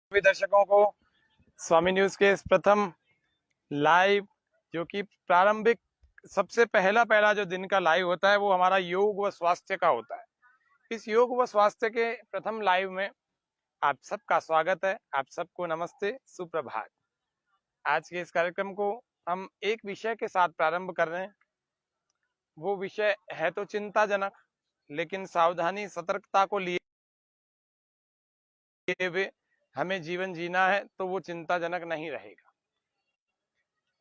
सभी दर्शकों को स्वामी न्यूज के इस प्रथम लाइव, जो कि प्रारंभिक सबसे पहला जो दिन का लाइव होता है वो हमारा योग व स्वास्थ्य का होता है। इस योग व स्वास्थ्य के प्रथम लाइव में आप सबका स्वागत है। आप सबको नमस्ते, सुप्रभात। आज के इस कार्यक्रम को हम एक विषय के साथ प्रारंभ कर रहे हैं। वो विषय है तो चिंताजनक, लेकिन सावधानी सतर्कता को लिए हुए हमें जीवन जीना है तो वो चिंताजनक नहीं रहेगा।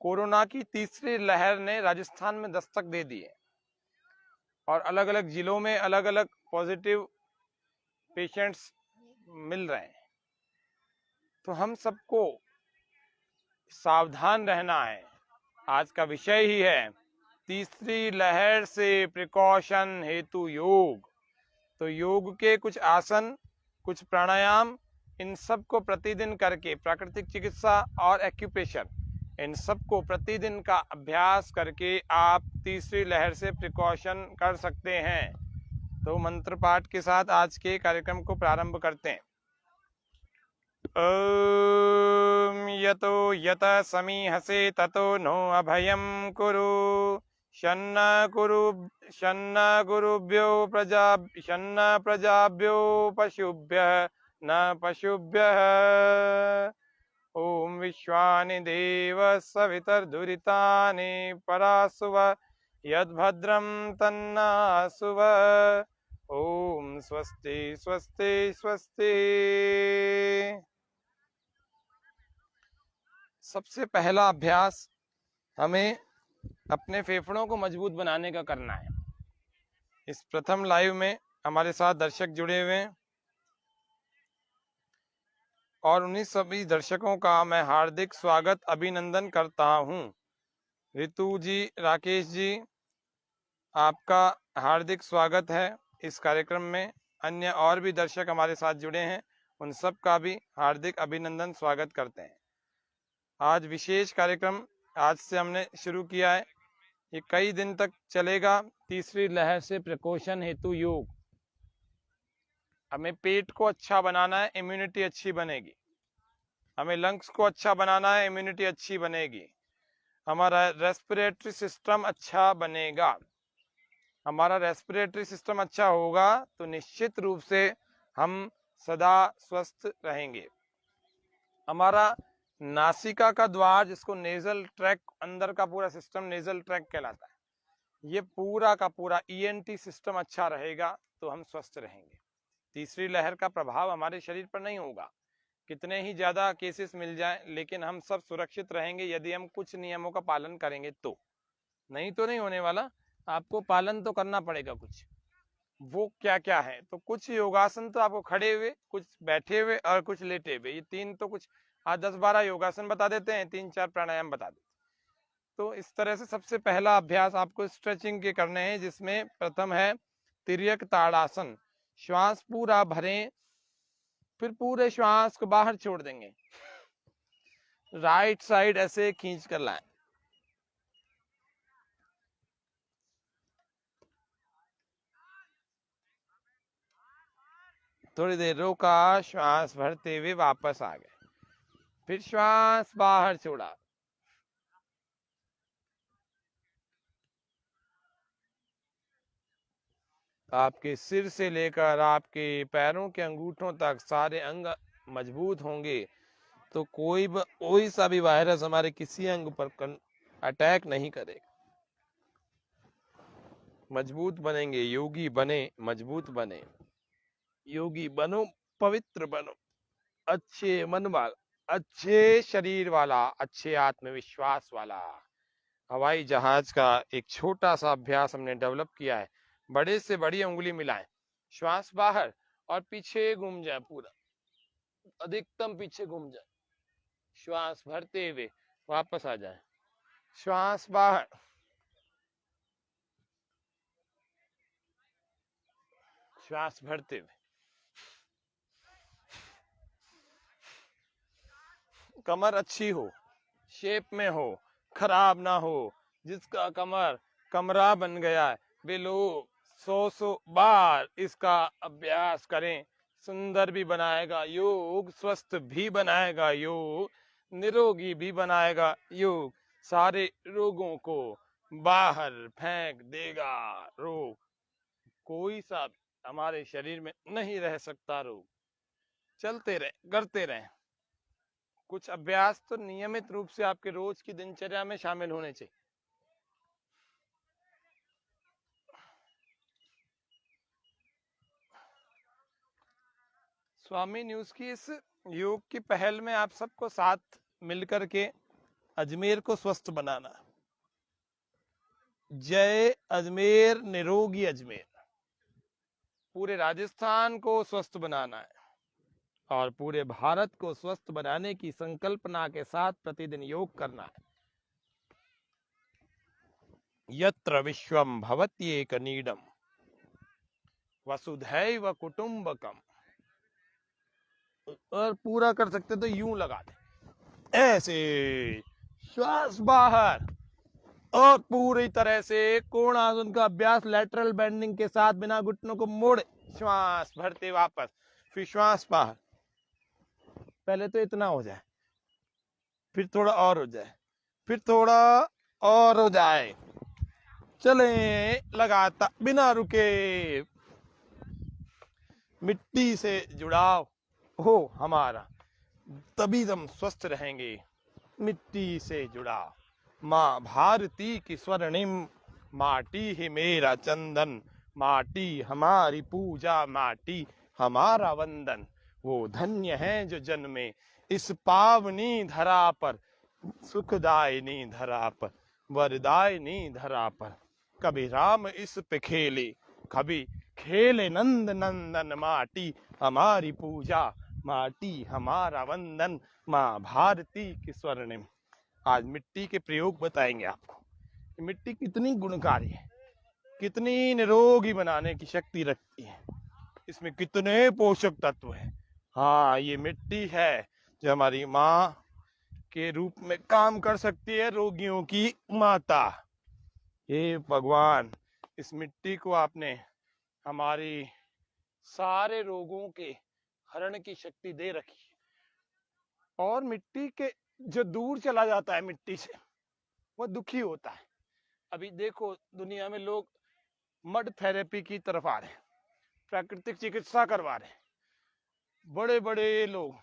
कोरोना की तीसरी लहर ने राजस्थान में दस्तक दे दी है और अलग अलग जिलों में अलग अलग पॉजिटिव पेशेंट्स मिल रहे हैं। तो हम सबको सावधान रहना है। आज का विषय ही है तीसरी लहर से प्रिकॉशन हेतु योग। तो योग के कुछ आसन, कुछ प्राणायाम, इन सब को प्रतिदिन करके प्राकृतिक चिकित्सा और एक्यूप्रेशर, इन सबको प्रतिदिन का अभ्यास करके आप तीसरी लहर से प्रिकॉशन कर सकते हैं। तो मंत्र पाठ के साथ आज के कार्यक्रम को प्रारंभ करते हैं। ओम यतो यत समीहसे ततो नो अभयं कुरु शन्न गुरुभ्यो प्रजाभ्यो पशुभ्यः न पशुभ्यः। ओम विश्वानि देव सवितर्दुरितानि परासुव यद्भद्रं तन्नासुव। ओम स्वस्ति स्वस्ति स्वस्ति। सबसे पहला अभ्यास हमें अपने फेफड़ों को मजबूत बनाने का करना है। इस प्रथम लाइव में हमारे साथ दर्शक जुड़े हुए हैं और उन्हीं सभी दर्शकों का मैं हार्दिक स्वागत अभिनंदन करता हूं। ऋतु जी, राकेश जी, आपका हार्दिक स्वागत है इस कार्यक्रम में। अन्य और भी दर्शक हमारे साथ जुड़े हैं, उन सब का भी हार्दिक अभिनंदन स्वागत करते हैं। आज विशेष कार्यक्रम आज से हमने शुरू किया है, ये कई दिन तक चलेगा। तीसरी लहर से प्रिकॉशन हेतु योग। हमें पेट को अच्छा बनाना है, इम्यूनिटी अच्छी बनेगी। हमें लंग्स को अच्छा बनाना है, इम्यूनिटी अच्छी बनेगी। हमारा रेस्पिरेटरी सिस्टम अच्छा बनेगा। हमारा रेस्पिरेटरी सिस्टम अच्छा होगा तो निश्चित रूप से हम सदा स्वस्थ रहेंगे। हमारा नासिका का द्वार, जिसको नेजल ट्रैक, अंदर का पूरा सिस्टम नेजल ट्रैक कहलाता है, ये पूरा का पूरा ईएनटी सिस्टम अच्छा रहेगा तो हम स्वस्थ रहेंगे। तीसरी लहर का प्रभाव हमारे शरीर पर नहीं होगा। कितने ही ज्यादा केसेस मिल जाएं, लेकिन हम सब सुरक्षित रहेंगे यदि हम कुछ नियमों का पालन करेंगे तो। नहीं तो नहीं होने वाला, आपको पालन तो करना पड़ेगा कुछ। वो क्या क्या है? तो कुछ योगासन तो आपको खड़े हुए, कुछ बैठे हुए और कुछ लेटे हुए, ये तीन तो कुछ 10-12 योगासन बता देते हैं, 3-4 प्राणायाम बता देते हैं। तो इस तरह से सबसे पहला अभ्यास आपको स्ट्रेचिंग के करने हैं, जिसमें प्रथम है तिर्यक ताड़ासन। श्वास पूरा भरें, फिर पूरे श्वास को बाहर छोड़ देंगे। राइट साइड ऐसे खींच कर लाएं। थोड़ी देर रोका, श्वास भरते हुए वापस आ गए, फिर श्वास बाहर छोड़ा। आपके सिर से लेकर आपके पैरों के अंगूठों तक सारे अंग मजबूत होंगे तो कोई सा भी वायरस हमारे किसी अंग पर अटैक नहीं करेगा। मजबूत बनेंगे, योगी बने, मजबूत बने, योगी बनो, पवित्र बनो, अच्छे मन वाला, अच्छे शरीर वाला, अच्छे आत्मविश्वास वाला। हवाई जहाज का एक छोटा सा अभ्यास हमने डेवलप किया है। बड़े से बड़ी उंगली मिलाएं, श्वास बाहर और पीछे घूम जाए, पूरा अधिकतम पीछे घूम जाए। श्वास भरते हुए वापस आ जाए, श्वास बाहर, श्वास भरते हुए। कमर अच्छी हो, शेप में हो, खराब ना हो। जिसका कमर कमरा बन गया है वे लोग 100 बार इसका अभ्यास करें, सुंदर भी बनाएगा योग, स्वस्थ भी बनाएगा योग, निरोगी भी बनाएगा योग, सारे रोगों को बाहर फेंक देगा। रोग कोई सा हमारे शरीर में नहीं रह सकता। रोग चलते रहे, करते रहे। कुछ अभ्यास तो नियमित रूप से आपके रोज की दिनचर्या में शामिल होने चाहिए। स्वामी न्यूज की इस योग की पहल में आप सबको साथ मिलकर के अजमेर को स्वस्थ बनाना। जय अजमेर, निरोगी अजमेर। पूरे राजस्थान को स्वस्थ बनाना है और पूरे भारत को स्वस्थ बनाने की संकल्पना के साथ प्रतिदिन योग करना है। यत्र विश्वम भवत्येक नीडम वसुधैव कुटुंबकम। और पूरा कर सकते तो यूं लगा दे, ऐसे श्वास बाहर और पूरी तरह से कोणासन का अभ्यास लैटरल बेंडिंग के साथ बिना घुटनों को मोड़े, श्वास भरते वापस, फिर श्वास बाहर। पहले तो इतना हो जाए, फिर थोड़ा और हो जाए, फिर थोड़ा और हो जाए। चले लगातार बिना रुके। मिट्टी से जुड़ाव हो हमारा, तभी हम स्वस्थ रहेंगे। मिट्टी से जुड़ाव। माँ भारती की स्वर्णिम माटी ही मेरा चंदन, माटी हमारी पूजा, माटी हमारा वंदन। वो धन्य है जो जन्मे इस पावनी धरा पर, सुखदायिनी धरा पर, वरदायिनी धरा पर। कभी राम इस पे खेले, कभी खेले नंद नंदन। माटी हमारी पूजा, माटी हमारा वंदन, माँ भारती की स्वर्णिम। आज मिट्टी के प्रयोग बताएंगे आपको। मिट्टी कितनी गुणकारी है, कितनी निरोगी बनाने की शक्ति रखती है, इसमें कितने पोषक तत्व हैं। हाँ, ये मिट्टी है जो हमारी माँ के रूप में काम कर सकती है, रोगियों की माता। हे भगवान, इस मिट्टी को आपने हमारी सारे रोगों के हरण की शक्ति दे रखी है। और मिट्टी के जो दूर चला जाता है मिट्टी से, वो दुखी होता है। अभी देखो दुनिया में लोग मड थेरेपी की तरफ आ रहे हैं, प्राकृतिक चिकित्सा करवा रहे हैं। बड़े बड़े लोग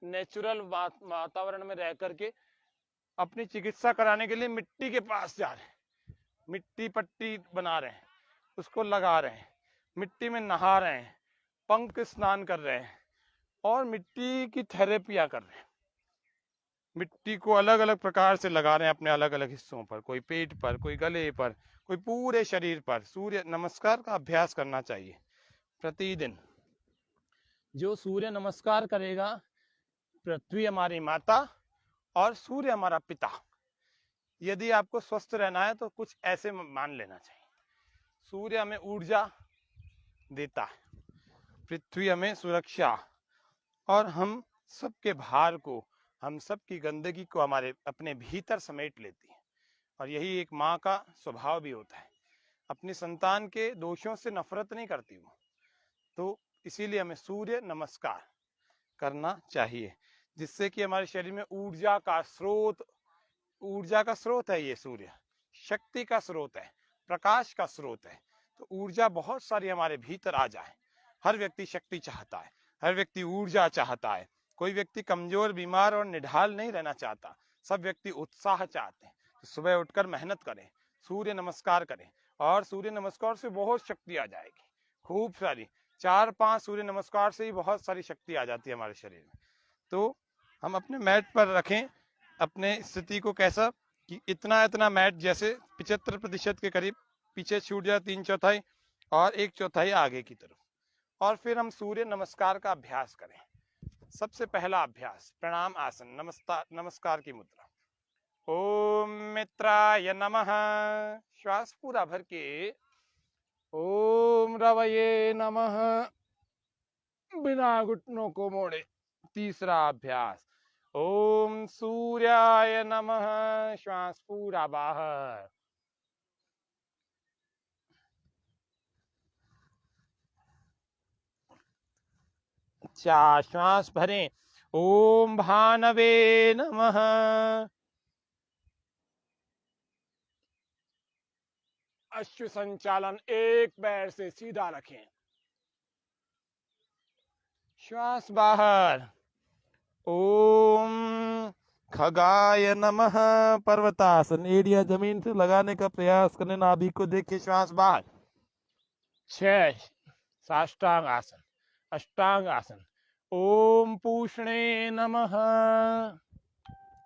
नेचुरल वातावरण में रह करके अपनी चिकित्सा कराने के लिए मिट्टी के पास जा रहे हैं, मिट्टी पट्टी बना रहे हैं, उसको लगा रहे हैं, मिट्टी में नहा रहे हैं, पंख स्नान कर रहे हैं और मिट्टी की थेरेपियां कर रहे हैं। मिट्टी को अलग अलग प्रकार से लगा रहे हैं अपने अलग अलग हिस्सों पर, कोई पेट पर, कोई गले पर, कोई पूरे शरीर पर। सूर्य नमस्कार का अभ्यास करना चाहिए प्रतिदिन। जो सूर्य नमस्कार करेगा, पृथ्वी हमारी माता और सूर्य हमारा पिता। यदि आपको स्वस्थ रहना है तो कुछ ऐसे मान लेना चाहिए। सूर्य हमें ऊर्जा देता है, पृथ्वी हमें सुरक्षा, और हम सबके भार को, हम सबकी गंदगी को हमारे अपने भीतर समेट लेती है। और यही एक माँ का स्वभाव भी होता है, अपनी संतान के दोषों से नफरत नहीं करती वो। तो इसीलिए हमें सूर्य नमस्कार करना चाहिए, जिससे कि हमारे शरीर में ऊर्जा का स्रोत है। ये सूर्य शक्ति का स्रोत है, प्रकाश का स्रोत है। तो ऊर्जा बहुत सारी हमारे भीतर आ जाए। हर व्यक्ति शक्ति चाहता है, हर व्यक्ति ऊर्जा चाहता है। कोई व्यक्ति कमजोर, बीमार और निढाल नहीं रहना चाहता। सब व्यक्ति उत्साह चाहते हैं। तो सुबह उठकर मेहनत करें, सूर्य नमस्कार करें, और सूर्य नमस्कार से बहुत शक्ति आ जाएगी, खूब सारी। 4-5 सूर्य नमस्कार से ही बहुत सारी शक्ति आ जाती है हमारे शरीर में। तो हम अपने मैट पर रखें अपने स्थिति को, कैसा कि इतना मैट जैसे 75% के करीब पीछे छूट जाए, 3/4 और 1/4 आगे की तरफ। और फिर हम सूर्य नमस्कार का अभ्यास करें। सबसे पहला अभ्यास प्रणाम आसन, नमस्कार की मुद्रा। ओम मित्राय नमः। श्वास पूरा भर के ओम रवये नमः, बिना घुटनों को मोड़े। तीसरा अभ्यास ओम सूर्याय नमः, श्वास पूरा बाहर। अच्छा, श्वास भरें। ओम भानवे नमः। अश्व संचालन एक पैर से सीधा रखें। श्वास बाहर। ओम खगाय नमः। पर्वतासन, एड़ियां जमीन से लगाने का प्रयास करें, नाभि को देखिए। श्वास बाहर। 6 साष्टांग आसन, अष्टांग आसन। ओम पूषणे नमः।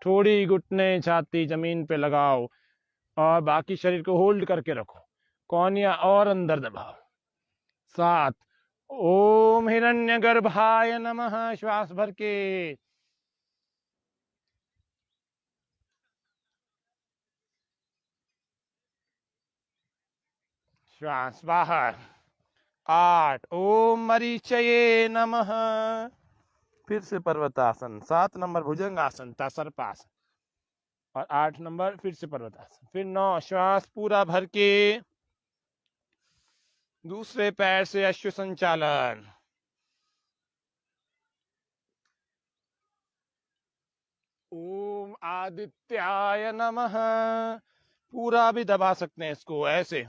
थोड़ी घुटने छाती जमीन पे लगाओ और बाकी शरीर को होल्ड करके रखो। कोहनियां और अंदर दबाओ। 7 ओम हिरण्यगर्भाय नमः। श्वास भर के। श्वास बाहर। 8 ओम मरीचये नमः। फिर से पर्वतासन। 7 नंबर भुजंगासन था, सर्पासन। और 8 नंबर फिर से पर्वतासन। फिर 9 श्वास पूरा भर के दूसरे पैर से अश्व संचालन। ओम आदित्याय नमः। पूरा भी दबा सकते हैं इसको ऐसे।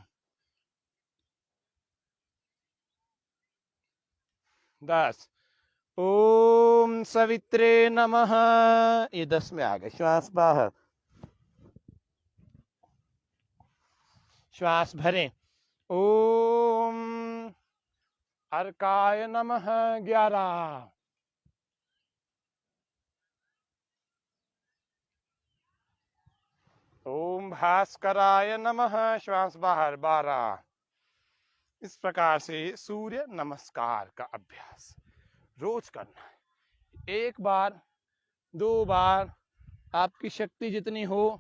10 ओम सवित्रे नमः। ये 10 में आ गए। श्वास बाहर। श्वास भरें। ओम अर्काय नमः। 11 ओम भास्कराय नमः। श्वास बाहर। 12 इस प्रकार से सूर्य नमस्कार का अभ्यास रोज करना है। 1 बार 2 बार, आपकी शक्ति जितनी हो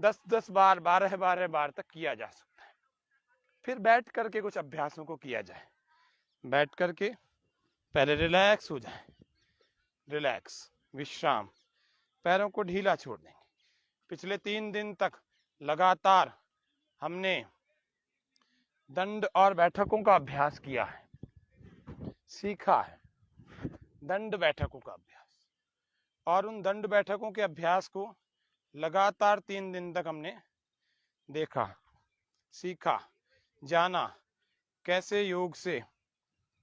10-10 बार, 12-12 बार तक किया जा सकता है। फिर बैठ करके कुछ अभ्यासों को किया जाए। बैठ करके पहले रिलैक्स हो जाए। रिलैक्स, विश्राम। पैरों को ढीला छोड़ देंगे। पिछले 3 दिन तक लगातार हमने दंड और बैठकों का अभ्यास किया है, सीखा है। दंड बैठकों का अभ्यास, और उन दंड बैठकों के अभ्यास को लगातार 3 दिन तक हमने देखा, सीखा, जाना। कैसे योग से,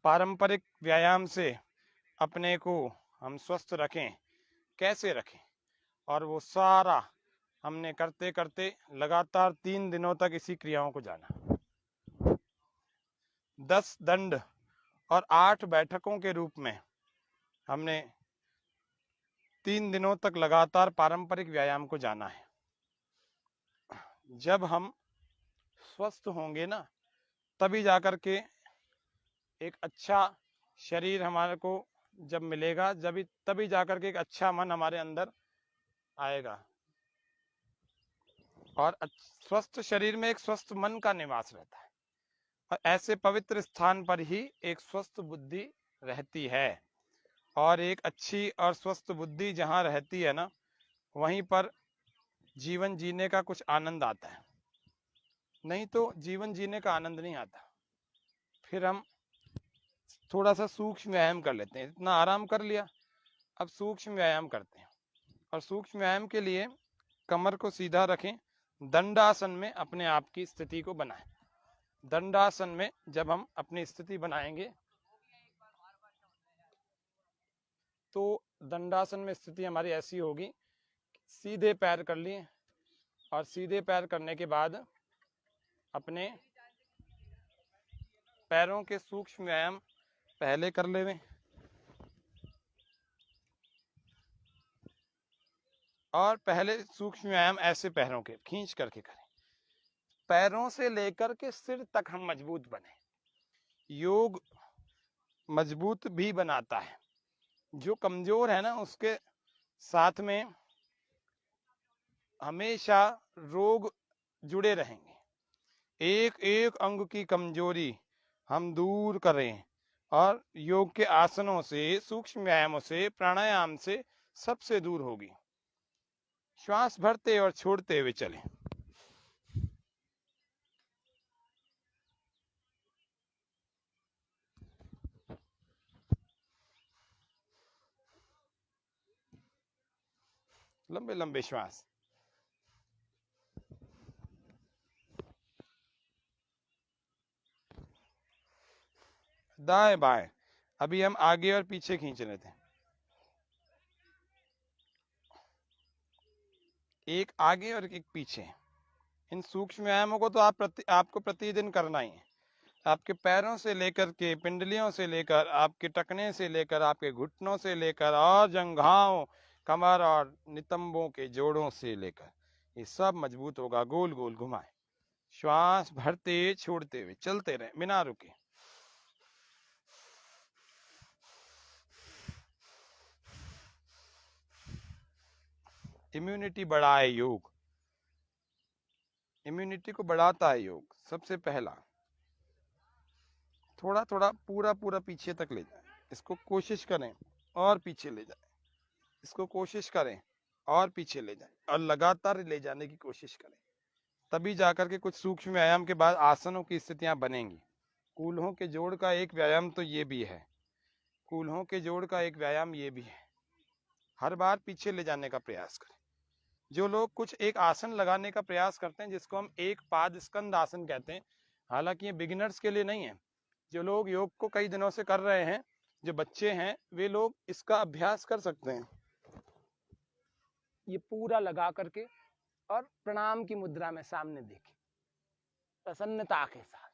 पारंपरिक व्यायाम से अपने को हम स्वस्थ रखें, कैसे रखें। और वो सारा हमने करते करते लगातार 3 दिनों तक इसी क्रियाओं को जाना। 10 दंड और 8 बैठकों के रूप में हमने 3 दिनों तक लगातार पारंपरिक व्यायाम को जाना है। जब हम स्वस्थ होंगे ना, तभी जाकर के एक अच्छा शरीर हमारे को जब मिलेगा, जब तभी जाकर के एक अच्छा मन हमारे अंदर आएगा। और स्वस्थ शरीर में एक स्वस्थ मन का निवास रहता है, और ऐसे पवित्र स्थान पर ही एक स्वस्थ बुद्धि रहती है। और एक अच्छी और स्वस्थ बुद्धि जहाँ रहती है ना, वहीं पर जीवन जीने का कुछ आनंद आता है। नहीं तो जीवन जीने का आनंद नहीं आता। फिर हम थोड़ा सा सूक्ष्म व्यायाम कर लेते हैं। इतना आराम कर लिया, अब सूक्ष्म व्यायाम करते हैं। और सूक्ष्म व्यायाम के लिए कमर को सीधा रखें। दंडासन में अपने आप की स्थिति को बनाएं। दंडासन में जब हम अपनी स्थिति बनाएंगे, तो दंडासन में स्थिति हमारी ऐसी होगी, सीधे पैर कर लिए, और सीधे पैर करने के बाद अपने पैरों के सूक्ष्म व्यायाम पहले कर लेवें। और पहले सूक्ष्म व्यायाम ऐसे पैरों के खींच करके करें। पैरों से लेकर के सिर तक हम मजबूत बने। योग मजबूत भी बनाता है। जो कमजोर है ना, उसके साथ में हमेशा रोग जुड़े रहेंगे। एक एक अंग की कमजोरी हम दूर करें, और योग के आसनों से, सूक्ष्म व्यायामों से, प्राणायाम से सबसे दूर होगी। श्वास भरते और छोड़ते हुए चलें। लंबे लंबे श्वास। दाएं बाएं। अभी हम आगे और पीछे खींच रहे थे, एक आगे और एक पीछे। इन सूक्ष्म व्यायामों को तो आपको प्रतिदिन करना ही है। आपके पैरों से लेकर के, पिंडलियों से लेकर, आपके टखने से लेकर, आपके घुटनों से लेकर, और जंघाओं, कमर और नितंबों के जोड़ों से लेकर, ये सब मजबूत होगा। गोल गोल घुमाए, श्वास भरते छोड़ते हुए चलते रहे बिना रुके। इम्यूनिटी बढ़ाए योग, इम्यूनिटी को बढ़ाता है योग। सबसे पहला, थोड़ा थोड़ा पूरा पूरा पीछे तक ले जाए, इसको कोशिश करें और पीछे ले जाए, इसको कोशिश करें और पीछे ले जाए, और लगातार ले जाने की कोशिश करें। तभी जाकर के कुछ सूक्ष्म व्यायाम के बाद आसनों की स्थितियां बनेंगी। कूल्हों के जोड़ का एक व्यायाम तो ये भी है, कूल्हों के जोड़ का एक व्यायाम ये भी है। हर बार पीछे ले जाने का प्रयास करें। जो लोग कुछ एक आसन लगाने का प्रयास करते हैं, जिसको हम एक पाद स्कंद आसन कहते हैं, हालांकि ये बिगिनर्स के लिए नहीं है। जो लोग योग को कई दिनों से कर रहे हैं, जो बच्चे हैं, वे लोग इसका अभ्यास कर सकते हैं। ये पूरा लगा करके और प्रणाम की मुद्रा में सामने देखें, प्रसन्नता के साथ।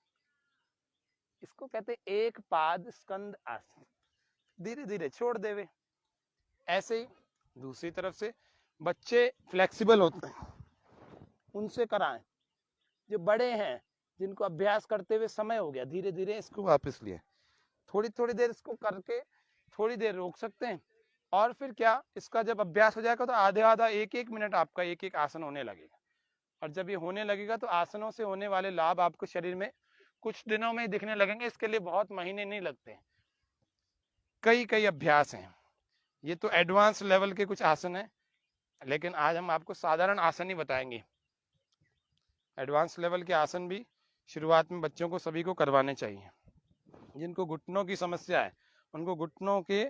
इसको कहते हैं एक पाद स्कंद आसन। धीरे धीरे छोड़ देवे। ऐसे ही दूसरी तरफ से बच्चे फ्लेक्सिबल होते हैं, उनसे कराएं। जो बड़े हैं, जिनको अभ्यास करते हुए समय हो गया, धीरे धीरे इसको वापस लिए। थोड़ी थोड़ी देर इसको करके थोड़ी देर रोक सकते हैं, और फिर क्या, इसका जब अभ्यास हो जाएगा तो आधे आधा एक एक मिनट आपका एक एक आसन होने लगेगा। और जब ये होने लगेगा तो आसनों से होने वाले लाभ आपको शरीर में कुछ दिनों में दिखने लगेंगे। इसके लिए बहुत महीने नहीं लगते, कई कई अभ्यास हैं। ये तो एडवांस लेवल के कुछ आसन हैं, लेकिन आज हम आपको साधारण आसन ही बताएंगे। एडवांस लेवल के आसन भी शुरुआत में बच्चों को सभी को करवाने चाहिए। जिनको घुटनों की समस्या है, उनको घुटनों के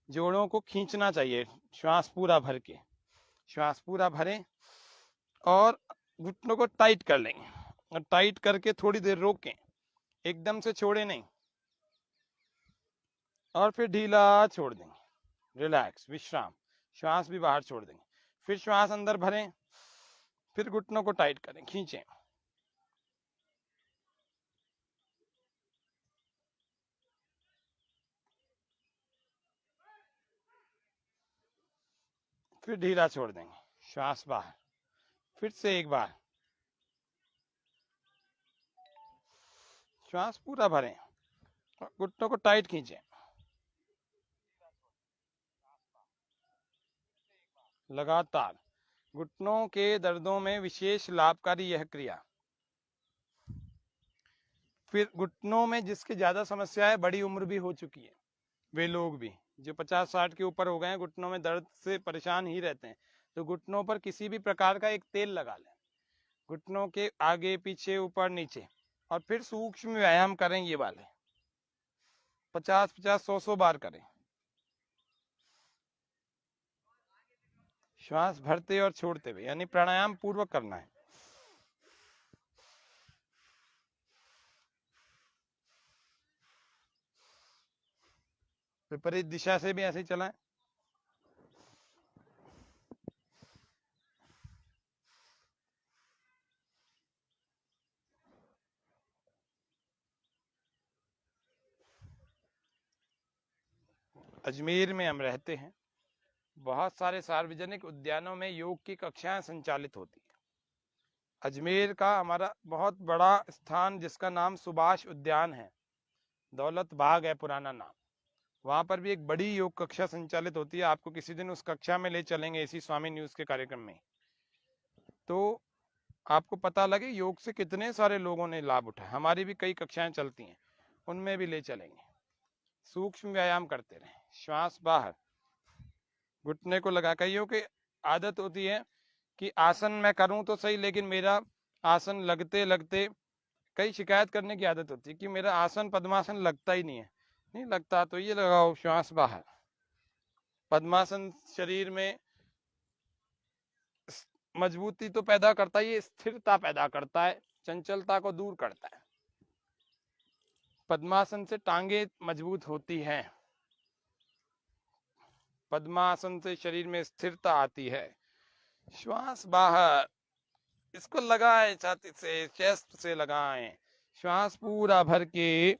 जोड़ों को खींचना चाहिए। श्वास पूरा भर के, श्वास पूरा भरें और घुटनों को टाइट कर लेंगे, और टाइट करके थोड़ी देर रोकें, एकदम से छोड़े नहीं, और फिर ढीला छोड़ देंगे, रिलैक्स, विश्राम। श्वास भी बाहर छोड़ देंगे, फिर श्वास अंदर भरें, फिर घुटनों को टाइट करें, खींचें। फिर ढीला छोड़ देंगे, श्वास बाहर, फिर से एक बार श्वास पूरा भरें, घुटनों को टाइट खींचें, लगातार। घुटनों के दर्दों में विशेष लाभकारी यह क्रिया। फिर घुटनों में जिसकी ज्यादा समस्या है, बड़ी उम्र भी हो चुकी है, वे लोग भी जो 50-60 के ऊपर हो गए हैं, घुटनों में दर्द से परेशान ही रहते हैं, तो घुटनों पर किसी भी प्रकार का एक तेल लगा लें, घुटनों के आगे पीछे ऊपर नीचे, और फिर सूक्ष्म व्यायाम करें। ये वाले 50-50, 100-100 बार करें। श्वास भरते और छोड़ते हुए, यानी प्राणायाम पूर्वक करना है। विपरीत दिशा से भी ऐसे ही चलाएं। अजमेर में हम रहते हैं, बहुत सारे सार्वजनिक उद्यानों में योग की कक्षाएं संचालित होती है। अजमेर का हमारा बहुत बड़ा स्थान, जिसका नाम सुभाष उद्यान है, दौलत बाग है पुराना नाम, वहां पर भी एक बड़ी योग कक्षा संचालित होती है। आपको किसी दिन उस कक्षा में ले चलेंगे, इसी स्वामी न्यूज के कार्यक्रम में, तो आपको पता लगे योग से कितने सारे लोगों ने लाभ उठाया। हमारी भी कई कक्षाएं चलती हैं, उनमें भी ले चलेंगे। सूक्ष्म व्यायाम करते रहें, श्वास बाहर, घुटने को लगा। कईयों की आदत होती है कि आसन मैं करूं तो सही, लेकिन मेरा आसन लगते लगते कई शिकायत करने की आदत होती है कि मेरा आसन पद्मासन लगता ही नहीं है। नहीं लगता तो ये लगाओ, श्वास बाहर। पद्मासन शरीर में मजबूती तो पैदा करता है, ये स्थिरता पैदा करता है, चंचलता को दूर करता है। पद्मासन से टांगे मजबूत होती हैं, पद्मासन से शरीर में स्थिरता आती है। श्वास बाहर, इसको लगाएं छाती से, चेस्ट से लगाएं। श्वास पूरा भर के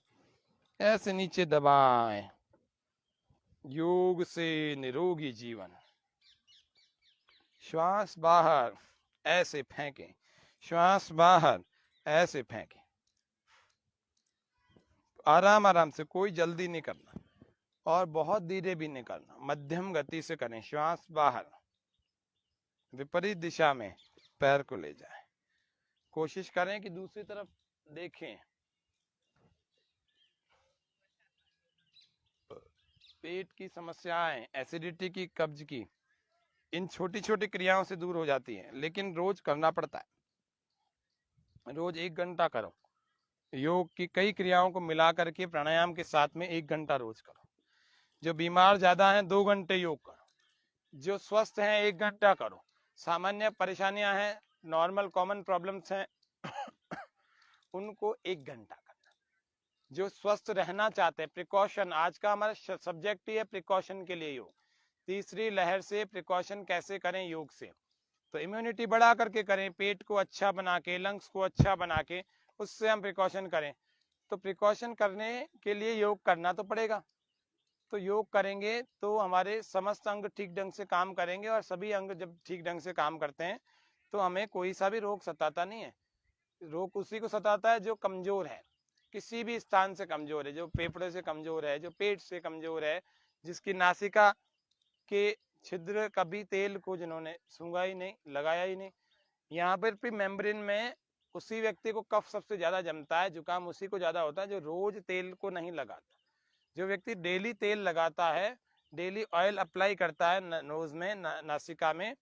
ऐसे नीचे दबाएं। योग से निरोगी जीवन। श्वास बाहर ऐसे फेंकें, श्वास बाहर ऐसे फेंकें। आराम आराम से, कोई जल्दी नहीं करना और बहुत धीरे भी नहीं करना, मध्यम गति से करें। श्वास बाहर, विपरीत दिशा में पैर को ले जाएं। कोशिश करें कि दूसरी तरफ देखें। पेट की समस्याएं, एसिडिटी की, कब्ज की, इन छोटी छोटी क्रियाओं से दूर हो जाती हैं, लेकिन रोज करना पड़ता है। रोज 1 घंटा करो। योग की कई क्रियाओं को मिला करके प्राणायाम के साथ में 1 घंटा रोज करो। जो बीमार ज्यादा हैं 2 घंटे योग करो, जो स्वस्थ हैं 1 घंटा करो। सामान्य परेशानियां हैं, नॉर्मल कॉमन प्रॉब्लम्स हैं उनको 1 घंटा करना। जो स्वस्थ रहना चाहते हैं, प्रिकॉशन, आज का हमारा सब्जेक्ट ही है प्रिकॉशन के लिए योग। तीसरी लहर से प्रिकॉशन कैसे करें योग से, तो इम्यूनिटी बढ़ा करके करें, पेट को अच्छा बना के, लंग्स को अच्छा बना के, उससे हम प्रिकॉशन करें। तो प्रिकॉशन करने के लिए योग करना तो पड़ेगा। तो योग करेंगे तो हमारे समस्त अंग ठीक ढंग से काम करेंगे, और सभी अंग जब ठीक ढंग से काम करते हैं तो हमें कोई सा भी रोग सताता नहीं है। रोग उसी को सताता है जो कमजोर है, किसी भी स्थान से कमजोर है, जो फेफड़े से कमजोर है, जो पेट से कमजोर है, जिसकी नासिका के छिद्र कभी तेल को जिन्होंने सूंघा ही नहीं, लगाया ही नहीं, यहाँ पर भी मेम्ब्रेन में उसी व्यक्ति को कफ सबसे ज्यादा जमता है, जुकाम उसी को ज्यादा होता है जो रोज तेल को नहीं लगाता। जो व्यक्ति डेली तेल लगाता है, डेली ऑयल अप्लाई करता है नोज में, नासिका में,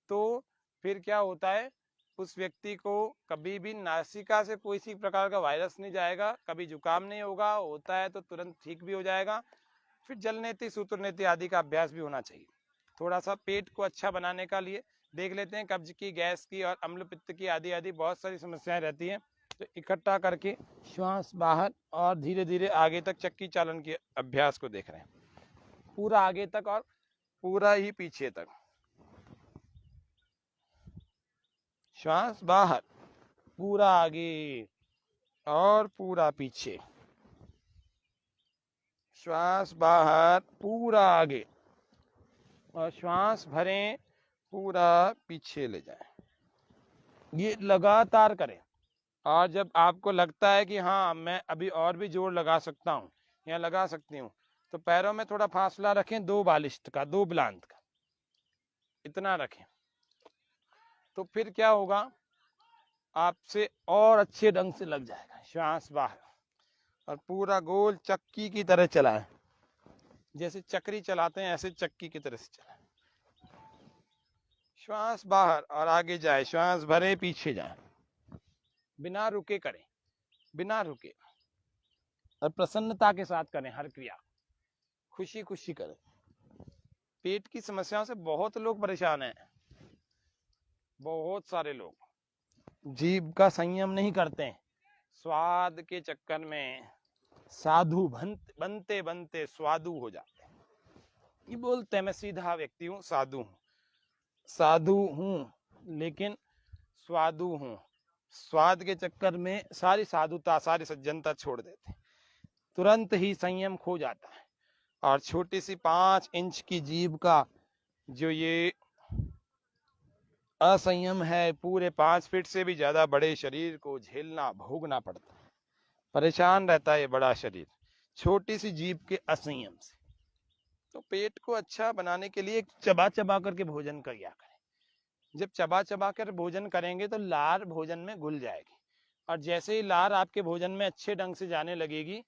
तो फिर क्या होता है, उस व्यक्ति को कभी भी नासिका से कोई सी प्रकार का वायरस नहीं जाएगा, कभी जुकाम नहीं होगा, होता है तो तुरंत ठीक भी हो जाएगा। फिर जलनेति, सूत्रनेति आदि का अभ्यास भी होना चाहिए। थोड़ा सा पेट को अच्छा बनाने का लिए देख लेते हैं, कब्ज की, गैस की और अम्ल पित्त की आदि आदि बहुत सारी समस्याएं रहती हैं। तो इकट्ठा करके श्वास बाहर और धीरे धीरे आगे तक चक्की चालन के अभ्यास को देख रहे हैं, पूरा आगे तक और पूरा ही पीछे तक। श्वास बाहर, पूरा आगे और पूरा पीछे। श्वास बाहर, पूरा आगे, और श्वास भरें, पूरा पीछे ले जाएं। ये लगातार करें। और जब आपको लगता है कि हाँ मैं अभी और भी जोर लगा सकता हूँ या लगा सकती हूँ, तो पैरों में थोड़ा फासला रखें, 2 बालिश्त का, 2 बुलंद का, इतना रखें। तो फिर क्या होगा, आपसे और अच्छे ढंग से लग जाएगा। श्वास बाहर और पूरा गोल चक्की की तरह चलाएं, जैसे चक्री चलाते हैं ऐसे चक्की की तरह से चलाएं। श्वास बाहर और आगे जाए, श्वास भरे, पीछे जाए, बिना रुके करें, बिना रुके, और प्रसन्नता के साथ करें। हर क्रिया खुशी खुशी करें। पेट की समस्याओं से बहुत लोग परेशान हैं, बहुत सारे लोग जीभ का संयम नहीं करते हैं, स्वाद के चक्कर में साधु बनते बनते स्वादु हो जाते हैं। ये बोलते हैं मैं सीधा व्यक्ति हूँ, साधु हूँ लेकिन स्वादु हूँ। स्वाद के चक्कर में सारी साधुता, सारी सज्जनता छोड़ देते हैं, तुरंत ही संयम खो जाता है। और छोटी सी 5 इंच की जीभ का जो ये असंयम है, पूरे 5 फीट से भी ज्यादा बड़े शरीर को झेलना, भोगना पड़ता है। परेशान रहता है ये बड़ा शरीर छोटी सी जीभ के असंयम से। तो पेट को अच्छा बनाने के लिए चबा चबा करके भोजन किया करें। जब चबा चबा कर भोजन करेंगे तो लार भोजन में घुल जाएगी, और जैसे ही लार आपके भोजन में अच्छे ढंग से जाने लगेगी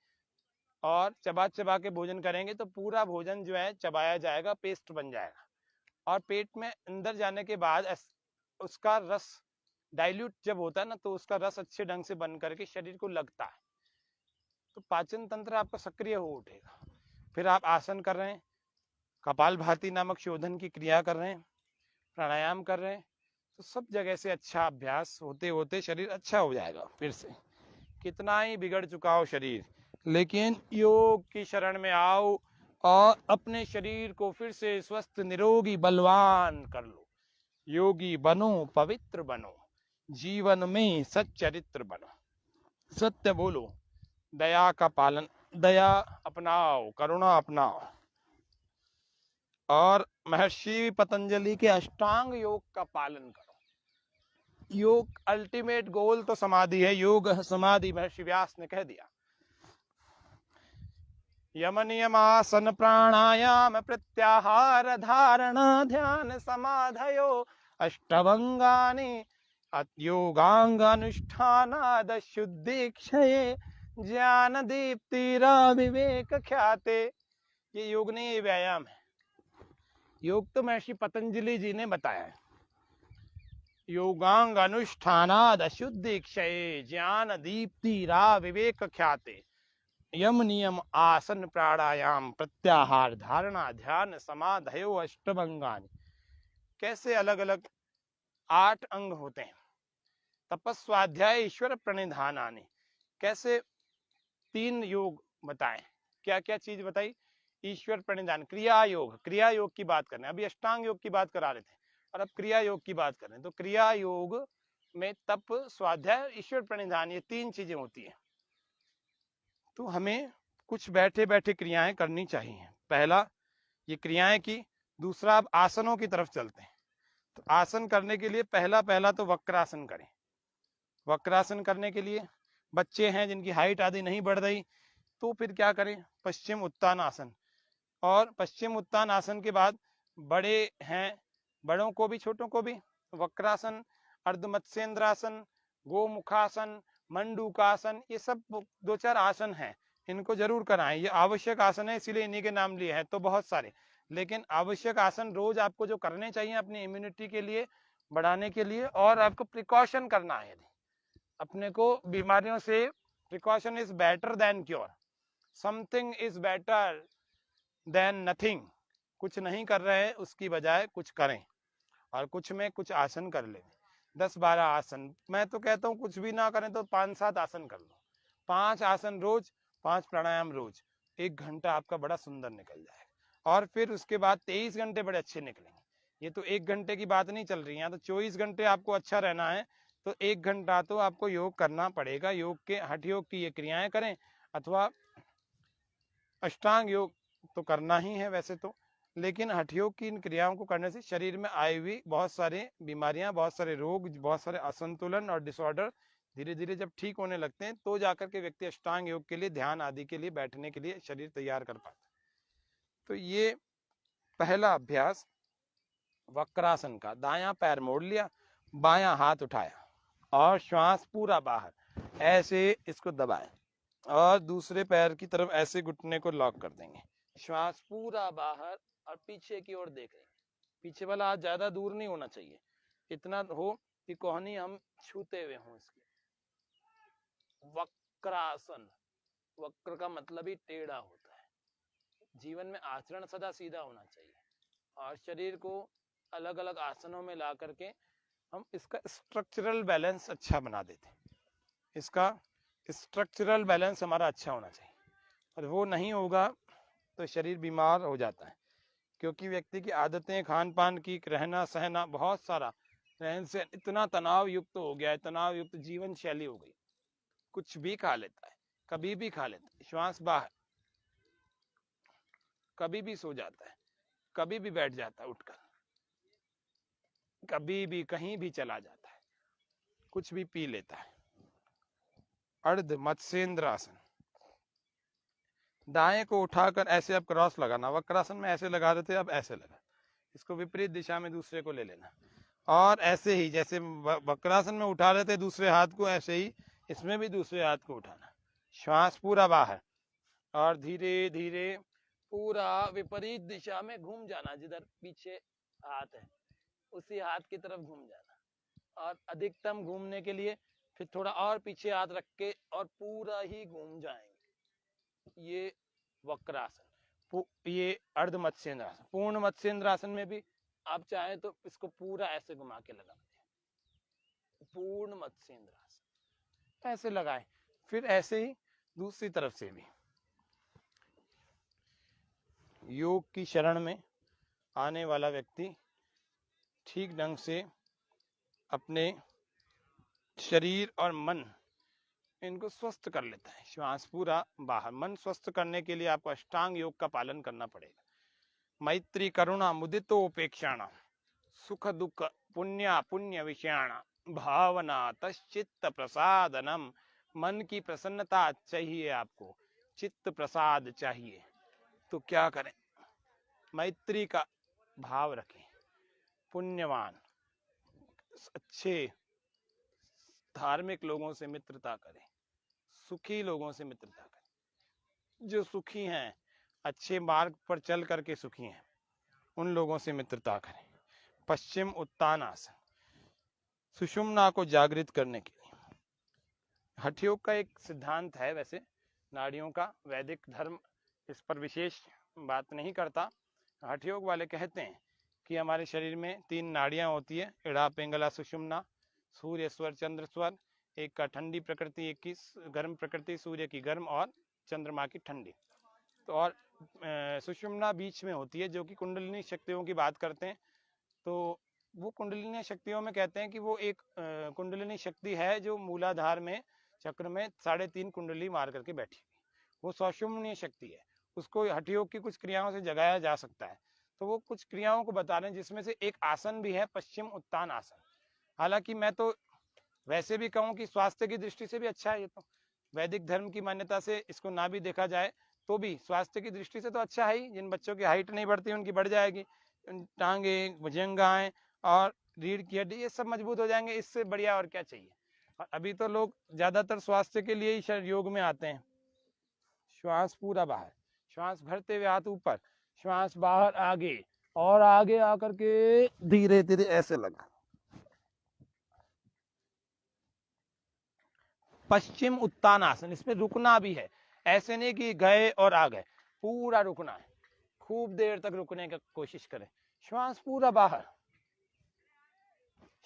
और चबा चबा के भोजन करेंगे तो पूरा भोजन जो है चबाया जाएगा, पेस्ट बन जाएगा, और पेट में अंदर जाने के बाद उसका रस डाइल्यूट जब होता है ना, तो उसका रस अच्छे ढंग से बन करके शरीर को लगता है, तो पाचन तंत्र आपका सक्रिय हो उठेगा। फिर आप आसन कर रहे हैं, कपालभाति नामक शोधन की क्रिया कर रहे हैं, प्राणायाम कर रहे हैं, तो सब जगह से अच्छा अभ्यास होते होते शरीर अच्छा हो जाएगा। फिर से कितना ही बिगड़ चुका हो शरीर, लेकिन योग की शरण में आओ और अपने शरीर को फिर से स्वस्थ निरोगी बलवान कर लो। योगी बनो, पवित्र बनो, जीवन में सच्चरित्र बनो, सत्य बोलो, दया का पालन, दया अपनाओ, करुणा अपनाओ। और महर्षि पतंजलि के अष्टांग योग का पालन करो। योग अल्टीमेट गोल तो समाधि है, योग समाधि महर्षि व्यास ने कह दिया। यम नियम आसन प्राणायाम प्रत्याहार धारणा ध्यान समाधयो अष्टभंगानि योगांग अनुष्ठानाद शुद्धिक्षये ज्ञान दीप्तिरा विवेक ख्याते। ये योग नहीं, ये व्यायाम है। योग तो महर्षि पतंजलि जी ने बताया है। योगांग अनुष्ठानाद अशुद्धिक्षये ज्ञान दीप्तिरा विवेक ख्याते। यम नियम आसन प्राणायाम प्रत्याहार धारणा ध्यान समाधयो अष्टभंगानि। कैसे अलग अलग 8 अंग होते हैं। तपस्वाध्याय ईश्वर प्रणिधानानि। कैसे 3 योग बताए, क्या क्या चीज बताई। ईश्वर प्रणिधान, क्रिया योग, क्रिया योग की बात कर रहे हैं। अभी अष्टांग योग की बात करा रहे थे और अब क्रिया योग की बात कर रहे हैं। तो क्रिया योग में तप, स्वाध्याय, ईश्वर प्रणिधान, ये 3 चीजें होती है। तो हमें कुछ बैठे बैठे क्रियाएं करनी चाहिए। पहला ये क्रियाएं की, दूसरा अब आसनों की तरफ चलते हैं। तो आसन करने के लिए पहला तो वक्रासन करें। वक्रासन करने के लिए बच्चे हैं जिनकी हाइट आदि नहीं बढ़ रही, तो फिर क्या करें, पश्चिम उत्तान आसन। और पश्चिम उत्तान आसन के बाद बड़े हैं, बड़ों को भी छोटों को भी वक्रासन, अर्धमत्स्येंद्रासन, गोमुखासन, मंडूकासन, ये सब 2-4 आसन हैं, इनको जरूर कराएं। ये आवश्यक आसन है, इसीलिए इन्हीं के नाम लिए हैं। तो बहुत सारे, लेकिन आवश्यक आसन रोज आपको जो करने चाहिए अपनी इम्यूनिटी के लिए, बढ़ाने के लिए, और आपको प्रिकॉशन करना है। अपने को बीमारियों से, precaution is better than cure, something is better than nothing. कुछ नहीं कर रहे हैं उसकी बजाय कुछ करें, और कुछ में कुछ आसन कर लें, 10-12 आसन। मैं तो कहता हूँ कुछ भी ना करें तो 5-7 आसन कर लो। 5 आसन रोज, 5 प्राणायाम रोज, 1 घंटा आपका बड़ा सुंदर निकल जाएगा। और फिर उसके बाद 23 घंटे बड़े अच्छे निकलेंगे। ये तो 1 घंटे की बात नहीं चल रही है, तो 24 घंटे आपको अच्छा रहना है, तो 1 घंटा तो आपको योग करना पड़ेगा। योग के, हठ योग की ये क्रियाएं करें, अथवा अष्टांग योग तो करना ही है वैसे तो, लेकिन हठ योग की इन क्रियाओं को करने से शरीर में आई हुई बहुत सारे बीमारियां, बहुत सारे रोग, बहुत सारे असंतुलन और डिसऑर्डर धीरे धीरे जब ठीक होने लगते हैं, तो जाकर के व्यक्ति अष्टांग योग के लिए, ध्यान आदि के लिए बैठने के लिए शरीर तैयार कर पाता है। तो ये पहला अभ्यास वक्रासन का, दायां पैर मोड़ लिया, बायां हाथ उठाया और श्वास पूरा बाहर, ऐसे इसको दबाएं और दूसरे पैर की तरफ ऐसे घुटने को लॉक कर देंगे। श्वास पूरा बाहर और पीछे की ओर देख रहे हैं। पीछे वाला हाथ ज्यादा दूर नहीं होना चाहिए, इतना हो कि कोहनी हम छूते हुए हों इसके। वक्रासन, वक्र का मतलब ही टेढ़ा होता है। जीवन में आचरण सदा सीधा होना चाहिए, और शरीर को अलग अलग आसनों में ला करके हम इसका स्ट्रक्चरल बैलेंस अच्छा बना देते हैं। इसका स्ट्रक्चरल बैलेंस हमारा अच्छा होना चाहिए, और वो नहीं होगा तो शरीर बीमार हो जाता है। क्योंकि व्यक्ति की आदतें, खान पान की, रहना सहना, बहुत सारा रहन सहन इतना तनाव युक्त हो गया है, तनाव युक्त जीवन शैली हो गई। कुछ भी खा लेता है, कभी भी खा लेता है, श्वास बाहर, कभी भी सो जाता है, कभी भी बैठ जाता है उठकर, कभी भी कहीं भी चला जाता है, कुछ भी पी लेता है। अर्ध मत्स्येंद्रासन, दाएं को उठाकर ऐसे अब क्रॉस लगाना। वक्रासन में ऐसे लगा रहे थे, अब ऐसे लगा, इसको विपरीत दिशा में दूसरे को ले लेना। और ऐसे ही जैसे वक्रासन में उठा रहे थे दूसरे हाथ को, ऐसे ही इसमें भी दूसरे हाथ को उठाना। श्वास पूरा बाहर, और धीरे धीरे पूरा विपरीत दिशा में घूम जाना। जिधर पीछे हाथ है उसी हाथ की तरफ घूम जाना, और अधिकतम घूमने के लिए फिर थोड़ा और पीछे हाथ रख के और पूरा ही घूम जाएंगे। ये वक्रासन। ये अर्ध मत्स्येंद्रासन। पूर्ण मत्स्येंद्रासन में भी आप चाहें तो इसको पूरा ऐसे घुमा के लगा दें, पूर्ण मत्स्येंद्रासन, ऐसे लगाएं। फिर ऐसे ही दूसरी तरफ से भी। योग की शरण में आने वाला व्यक्ति ठीक ढंग से अपने शरीर और मन इनको स्वस्थ कर लेता है। श्वास पूरा बाहर। मन स्वस्थ करने के लिए आपको अष्टांग योग का पालन करना पड़ेगा। मैत्री करुणा मुदितो उपेक्षाणा सुख दुख पुण्य पुण्य विषयाणा भावना तश्चित्त प्रसादनम। मन की प्रसन्नता चाहिए आपको, चित्त प्रसाद चाहिए, तो क्या करें? मैत्री का भाव रखें, पुण्यवान अच्छे धार्मिक लोगों से मित्रता करें, सुखी लोगों से मित्रता करें। जो सुखी हैं, अच्छे मार्ग पर चल करके सुखी हैं, उन लोगों से मित्रता करें। पश्चिम उत्तानासन, सुषुम्ना को जागृत करने के लिए। हठ योग का एक सिद्धांत है, वैसे नाड़ियों का वैदिक धर्म इस पर विशेष बात नहीं करता। हठ योग वाले कहते हैं कि हमारे शरीर में 3 नाड़ियां होती है, इड़ा पिंगला सुषुम्ना, सूर्य स्वर चंद्र स्वर। एक का ठंडी प्रकृति, एक की गर्म प्रकृति, सूर्य की गर्म और चंद्रमा की ठंडी। तो और सुषुम्ना बीच में होती है, जो कि कुंडलिनी शक्तियों की बात करते हैं। तो वो कुंडलिनी शक्तियों में कहते हैं कि वो एक कुंडलिनी शक्ति है जो मूलाधार में चक्र में 3.5 कुंडली मार करके बैठी हुई, वो सौषुम्नीय शक्ति है। उसको हठ योग की कुछ क्रियाओं से जगाया जा सकता है। तो वो कुछ क्रियाओं को बता रहे हैं, जिसमें से एक आसन भी है पश्चिम उत्तान आसन। हालांकि मैं तो वैसे भी कहूँ कि स्वास्थ्य की दृष्टि से भी अच्छा है। ये तो वैदिक धर्म की मान्यता से इसको ना भी देखा जाए तो भी स्वास्थ्य की दृष्टि से तो अच्छा है ही। जिन बच्चों की हाइट नहीं बढ़ती उनकी बढ़ जाएगी, टांगे भुजंगाएं और रीढ़ की हड्डी ये सब मजबूत हो जाएंगे। इससे बढ़िया और क्या चाहिए। और अभी तो लोग ज्यादातर स्वास्थ्य के लिए ही योग में आते हैं। श्वास पूरा बाहर, श्वास भरते हुए हाथ ऊपर, श्वास बाहर आगे और आगे आकर के धीरे धीरे ऐसे लगा। पश्चिम उत्तानासन, इसमें रुकना भी है। ऐसे नहीं कि गए और आ गए, पूरा रुकना है। खूब देर तक रुकने की कोशिश करें। श्वास पूरा बाहर,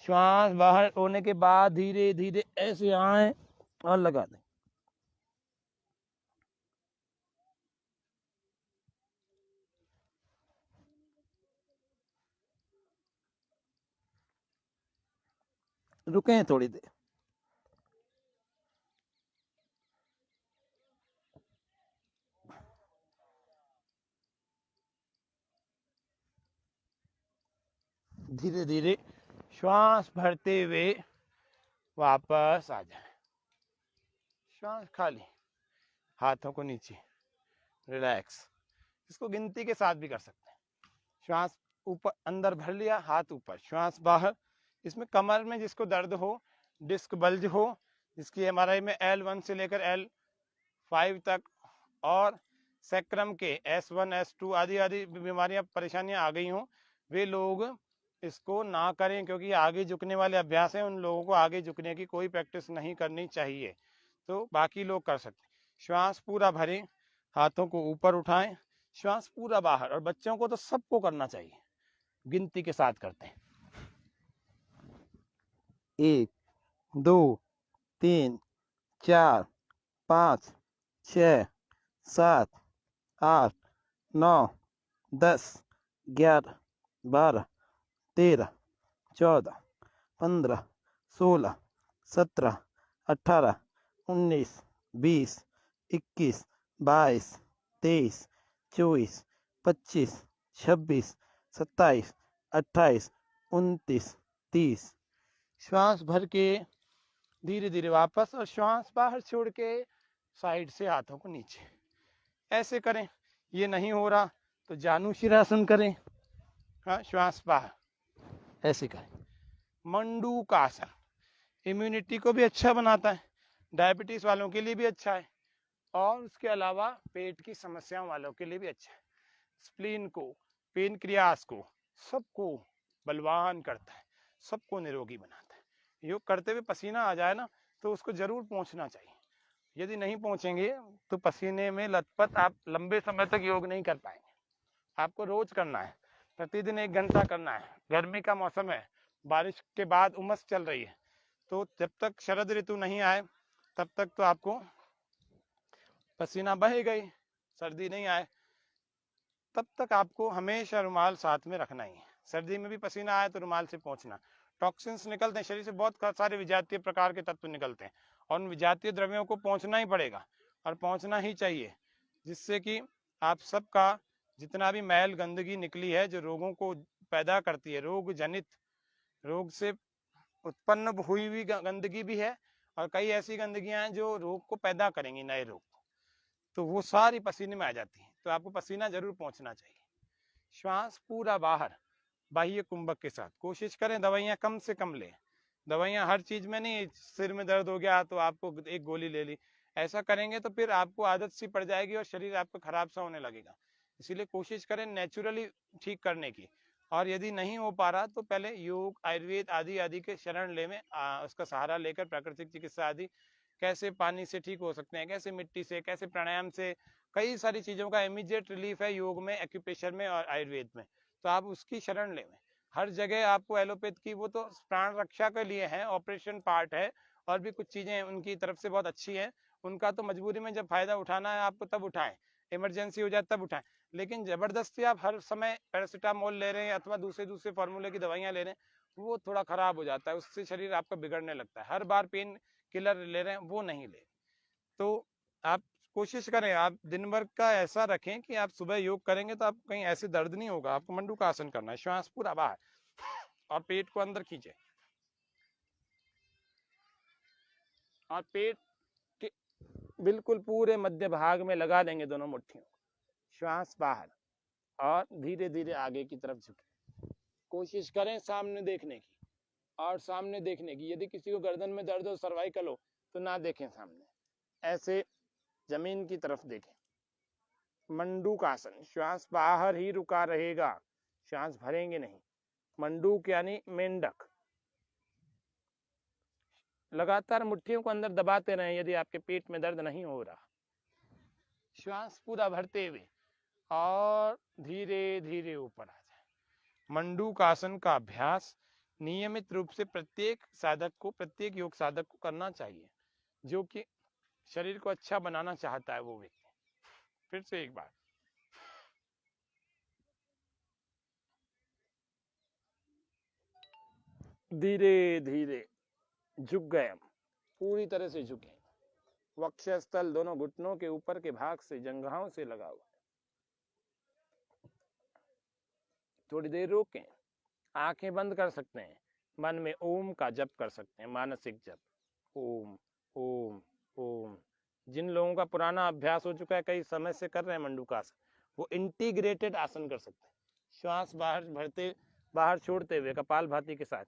श्वास बाहर होने के बाद धीरे धीरे ऐसे आए और लगा दें। रुके थोड़ी देर। धीरे धीरे श्वास भरते हुए वापस आ जाए। श्वास खाली, हाथों को नीचे, रिलैक्स। इसको गिनती के साथ भी कर सकते हैं। श्वास ऊपर अंदर भर लिया, हाथ ऊपर, श्वास बाहर। इसमें कमर में जिसको दर्द हो, डिस्क बल्ज हो, जिसकी एमआरआई में L1 से लेकर L5 तक और सैक्रम के S1 S2 आदि आदि बीमारियां परेशानियां आ गई हों, वे लोग इसको ना करें, क्योंकि आगे झुकने वाले अभ्यास हैं। उन लोगों को आगे झुकने की कोई प्रैक्टिस नहीं करनी चाहिए। तो बाकी लोग कर सकते हैं। श्वास पूरा भरें, हाथों को ऊपर उठाएं, श्वास पूरा बाहर। और बच्चों को तो सबको करना चाहिए, गिनती के साथ करते हैं। 1 2 3 4 5 6 7 8 9 10 11 12 13 14 15 16 17 18 19 20 21 22 23 24 25 26 27 28 29 30। श्वास भर के धीरे धीरे वापस, और श्वास बाहर छोड़ के साइड से हाथों को नीचे ऐसे करें। ये नहीं हो रहा तो जानु शिरासन करें। हाँ, श्वास बाहर ऐसे करें। मंडूकासन इम्यूनिटी को भी अच्छा बनाता है, डायबिटीज वालों के लिए भी अच्छा है, और उसके अलावा पेट की समस्याओं वालों के लिए भी अच्छा है। स्प्लीन को, पेनक्रियास को, सबको बलवान करता है, सबको निरोगी बनाता है। योग करते हुए पसीना आ जाए ना तो उसको जरूर पोंछना चाहिए। यदि नहीं पहुंचेंगे तो पसीने में लथपथ आप लंबे समय तक योग नहीं कर पाएंगे। आपको रोज करना है, प्रतिदिन 1 घंटा करना है। गर्मी का मौसम है, बारिश के बाद उमस चल रही है, तो जब तक शरद ऋतु नहीं आए तब तक तो आपको पसीना बहेगा ही, सर्दी नहीं आए तब तक आपको हमेशा रुमाल साथ में रखना ही है। सर्दी में भी पसीना आए तो रुमाल से पोंछना। टॉक्सिन्स निकलते हैं शरीर से, बहुत सारे विजातीय प्रकार के तत्व निकलते हैं और उन विजातीय द्रव्यों को पोंछना ही पड़ेगा और पोंछना ही चाहिए, जिससे कि आप सबका जितना भी मैल गंदगी निकली है जो रोगों को पैदा करती है, रोग जनित, रोग से उत्पन्न हुई हुई गंदगी भी है और कई ऐसी गंदगियां हैं जो रोग को पैदा करेंगी, नए रोग, तो वो सारी पसीने में आ जाती है। तो आपको पसीना जरूर पोंछना चाहिए। श्वास पूरा बाहर बाह्य कुंभक के साथ। कोशिश करें दवाइयां कम से कम लें। दवाइयां हर चीज में नहीं, सिर में दर्द हो गया तो आपको एक गोली ले ली, ऐसा करेंगे तो फिर आपको आदत सी पड़ जाएगी और शरीर आपका खराब सा होने लगेगा। इसीलिए कोशिश करें नेचुरली ठीक करने की, और यदि नहीं हो पा रहा तो पहले योग, आयुर्वेद आदि आदि के शरण ले में उसका सहारा लेकर प्राकृतिक चिकित्सा आदि, कैसे पानी से ठीक हो सकते हैं, कैसे मिट्टी से, कैसे प्राणायाम से, कई सारी चीजों का इमीडिएट रिलीफ है योग में, एक्यूप्रेशर में और आयुर्वेद में, तो आप उसकी शरण ले में। हर जगह आपको एलोपैथ की, वो तो प्राण रक्षा के लिए है, ऑपरेशन पार्ट है, और भी कुछ चीजें उनकी तरफ से बहुत अच्छी है, उनका तो मजबूरी में जब फायदा उठाना है आपको तब उठाएं, इमरजेंसी हो जाए तब उठाएं। लेकिन जबरदस्ती आप हर समय पैरासीटामोल ले रहे हैं अथवा दूसरे फॉर्मूले की दवाइयां ले रहे हैं, वो थोड़ा खराब हो जाता है, उससे शरीर आपका बिगड़ने लगता है। हर बार पेन किलर ले रहे हैं वो नहीं ले। तो आप कोशिश करें, आप दिन भर का ऐसा रखें कि आप सुबह योग करेंगे तो आपको कहीं ऐसे दर्द नहीं होगा। आपको मंडूकासन करना है, श्वास पूरा बाहर और पेट को अंदर खींचे और पेट के बिल्कुल पूरे मध्य भाग में लगा देंगे दोनों मुट्ठियों। श्वास बाहर और धीरे धीरे आगे की तरफ झुके। कोशिश करें सामने देखने की, और सामने देखने की, यदि किसी को गर्दन में दर्द हो, सर्वाइकल हो, तो ना देखें सामने, ऐसे जमीन की तरफ देखें। मंडूकासन, श्वास बाहर ही रुका रहेगा, श्वास भरेंगे नहीं। मंडूक यानी मेंढक। लगातार मुट्ठियों को अंदर दबाते रहें यदि आपके पेट में दर्द नहीं हो रहा। श्वास पूरा भरते हुए और धीरे धीरे ऊपर आ जाए। मंडूकासन का अभ्यास नियमित रूप से प्रत्येक साधक को, प्रत्येक योग साधक को करना चाहिए जो कि शरीर को अच्छा बनाना चाहता है वो व्यक्ति। फिर से एक बार, धीरे धीरे झुक गए, पूरी तरह से झुके। वक्षस्थल दोनों घुटनों के ऊपर के भाग से, जंघाओं से लगा हुआ। थोड़ी देर रोकें, आंखें बंद कर सकते हैं, मन में ओम का जप कर सकते हैं, मानसिक जप, ओम ओम ओम। जिन लोगों का पुराना अभ्यास हो चुका है, कई समय से कर रहे हैं मंडूकासन, वो इंटीग्रेटेड आसन कर सकते हैं। श्वास बाहर भरते, बाहर छोड़ते हुए कपालभाति के साथ।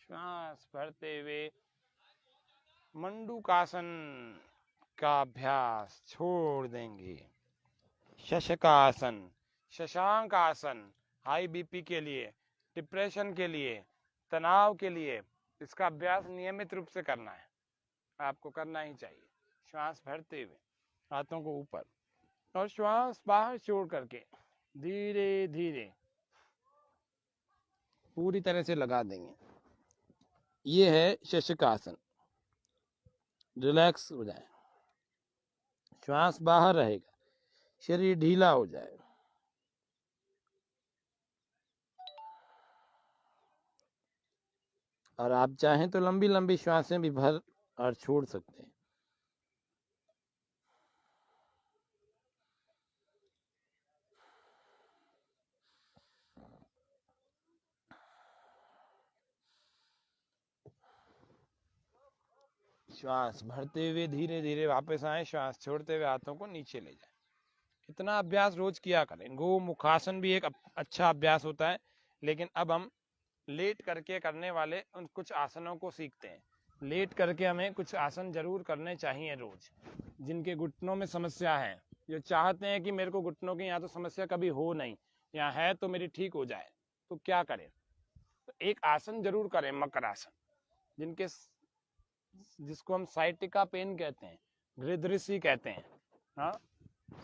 श्वास भरते हुए मंडूकासन का अभ्यास छोड़ देंगे। शशकासन, शशांक आसन, हाई बीपी के लिए, डिप्रेशन के लिए, तनाव के लिए, इसका अभ्यास नियमित रूप से करना है, आपको करना ही चाहिए। श्वास भरते हुए हाथों को ऊपर और श्वास बाहर छोड़ करके धीरे धीरे पूरी तरह से लगा देंगे। ये है शशकासन। रिलैक्स हो जाए, श्वास बाहर रहेगा, शरीर ढीला हो जाए। और आप चाहें तो लंबी लंबी श्वासें भी भर और छोड़ सकते हैं। श्वास भरते हुए धीरे धीरे वापस आए, श्वास छोड़ते हुए हाथों को नीचे ले जाए। इतना अभ्यास रोज किया करें। गो मुखासन भी एक अच्छा अभ्यास होता है, लेकिन अब हम लेट करके करने वाले उन कुछ आसनों को सीखते हैं। लेट करके हमें कुछ आसन जरूर करने चाहिए रोज। जिनके घुटनों में समस्या है, जो चाहते हैं कि मेरे को घुटनों की यहाँ तो समस्या कभी हो नहीं, यहाँ है तो मेरी ठीक हो जाए, तो क्या करें? तो एक आसन जरूर करें, मकर आसन, जिसको हम साइटिका पेन कहते हैं, गृदृषि कहते हैं। हाँ,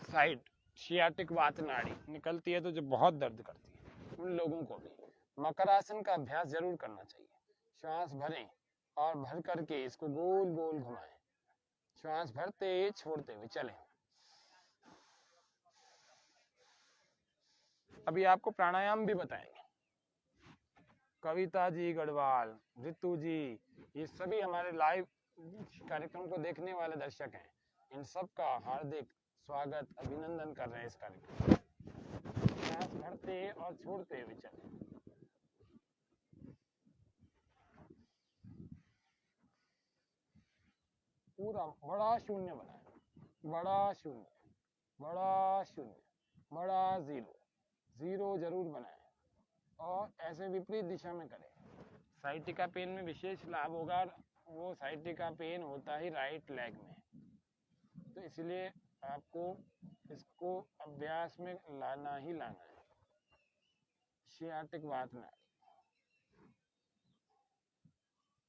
साइट शियाटिक वात नाड़ी निकलती है तो जो बहुत दर्द करती है, उन लोगों को भी मकर आसन का अभ्यास जरूर करना चाहिए। श्वास भरें और भर करके इसको गोल गोल घुमाएं। श्वास भरते छोड़ते हुए चलें। अभी आपको प्राणायाम भी बताएंगे। कविता जी गढ़वाल, ऋतु जी, ये सभी हमारे लाइव कार्यक्रम को देखने वाले दर्शक हैं। इन सब का हार्दिक स्वागत, अभिनंदन कर रहे हैं इस कार्यक्रम। सांस भरते और छोड़ते हुए चलें। पूरा बड़ा शून्य बनाएं, बड़ा शून्य, बड़ा शून्य, बड़ा जीरो, जीरो जरूर बनाएं और ऐसे विपरीत दिशा में करें। साइटिका पेन में विशेष लाभ होगा, वो साइटिका पेन होता ही राइट लेग में, तो इसलिए आपको इसको अभ्यास में लाना ही लाना है। शियाटिक वात नाड़ी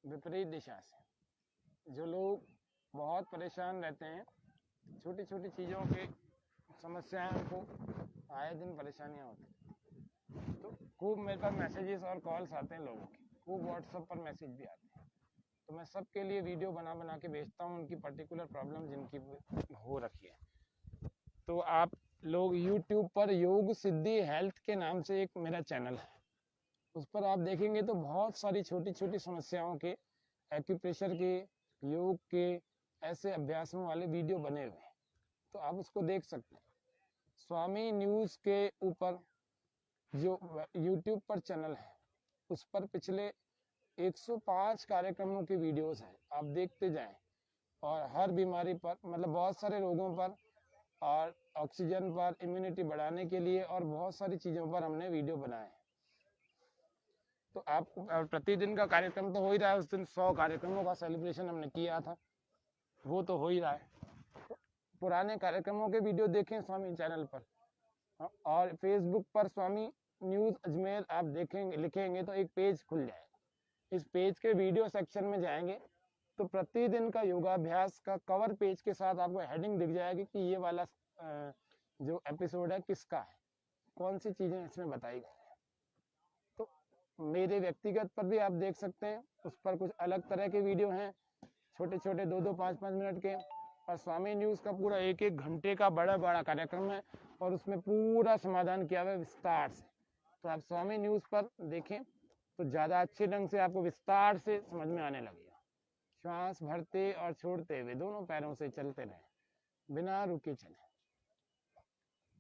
विपरीत दिशा से। जो लोग बहुत परेशान रहते हैं, छोटी छोटी चीज़ों के समस्याओं को आए दिन परेशानियां होती हैं, तो खूब मेरे पास मैसेजेस और कॉल्स आते हैं लोगों के, खूब व्हाट्सएप पर मैसेज भी आते हैं, तो मैं सबके लिए वीडियो बना बना के भेजता हूँ, उनकी पर्टिकुलर प्रॉब्लम जिनकी हो रखी है। तो आप लोग YouTube पर योग सिद्धि हेल्थ के नाम से एक मेरा चैनल है, उस पर आप देखेंगे तो बहुत सारी छोटी छोटी समस्याओं के, एक्यूप्रेशर के, योग के, ऐसे अभ्यासों वाले वीडियो बने हुए हैं, तो आप उसको देख सकते हैं। स्वामी न्यूज़ के ऊपर जो YouTube पर चैनल है, उस पर पिछले 105 कार्यक्रमों की वीडियोस हैं, आप देखते जाएं। और हर बीमारी पर, मतलब बहुत सारे रोगों पर, और ऑक्सीजन पर, इम्यूनिटी बढ़ाने के लिए, और बहुत सारी चीज़ों पर हमने वीडियो बनाए। तो आप प्रतिदिन का कार्यक्रम तो हो ही रहा है, उस दिन 100 कार्यक्रमों का सेलिब्रेशन हमने किया था, वो तो हो ही रहा है। तो पुराने कार्यक्रमों के वीडियो देखें स्वामी चैनल पर, और फेसबुक पर स्वामी न्यूज़ अजमेर आप देखेंगे, लिखेंगे तो एक पेज खुल जाएगा। इस पेज के वीडियो सेक्शन में जाएंगे तो प्रतिदिन का योगाभ्यास का कवर पेज के साथ आपको हेडिंग दिख जाएगी कि ये वाला जो एपिसोड है किसका है, कौन सी चीज़ें इसमें बताई गई हैं। तो मेरे व्यक्तिगत पर भी आप देख सकते हैं, उस पर कुछ अलग तरह के वीडियो हैं, छोटे छोटे 2-2, 5-5 मिनट के। और स्वामी न्यूज़ का पूरा 1-1 घंटे का बड़ा बड़ा कार्यक्रम है, और उसमें पूरा समाधान किया हुआ है विस्तार से। तो आप स्वामी न्यूज़ पर देखें तो ज़्यादा अच्छे ढंग से आपको विस्तार से समझ में आने लगेगा। श्वास भरते और छोड़ते हुए दोनों पैरों से चलते रहें, बिना रुके चलें।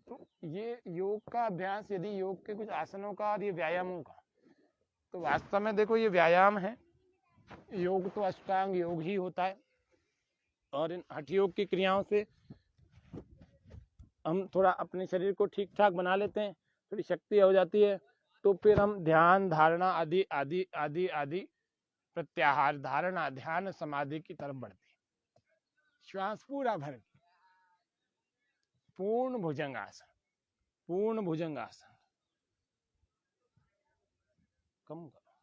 तो ये योग का अभ्यास, यदि योग के कुछ आसनों का और ये व्यायामों का, तो वास्तव में देखो ये व्यायाम है। योग तो अष्टांग योग ही होता है, और इन हठ योग की क्रियाओं से हम थोड़ा अपने शरीर को ठीक ठाक बना लेते हैं, थोड़ी शक्ति हो जाती है, तो फिर हम ध्यान, धारणा आदि आदि आदि आदि, प्रत्याहार, धारणा, ध्यान, समाधि की तरफ बढ़ते हैं। श्वास पूरा भर, पूर्ण भुजंगासन, पूर्ण भुजंगासन, कम करो,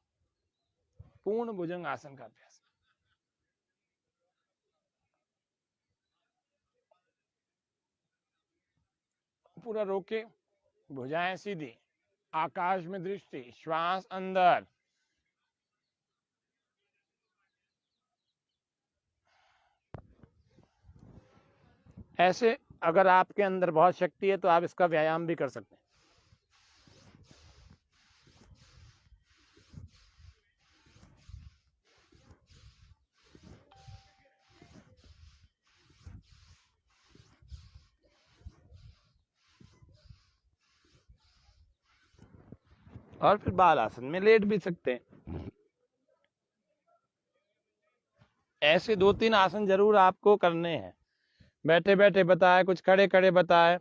पूर्ण भुजंगासन का अभ्यास। पूरा रोके, भुजाएं सीधी, आकाश में दृष्टि, श्वास अंदर, ऐसे। अगर आपके अंदर बहुत शक्ति है तो आप इसका व्यायाम भी कर सकते हैं। और फिर बाल आसन में लेट भी सकते हैं। ऐसे 2-3 आसन जरूर आपको करने हैं। बैठे बैठे बताए, कुछ खड़े खड़े बताए,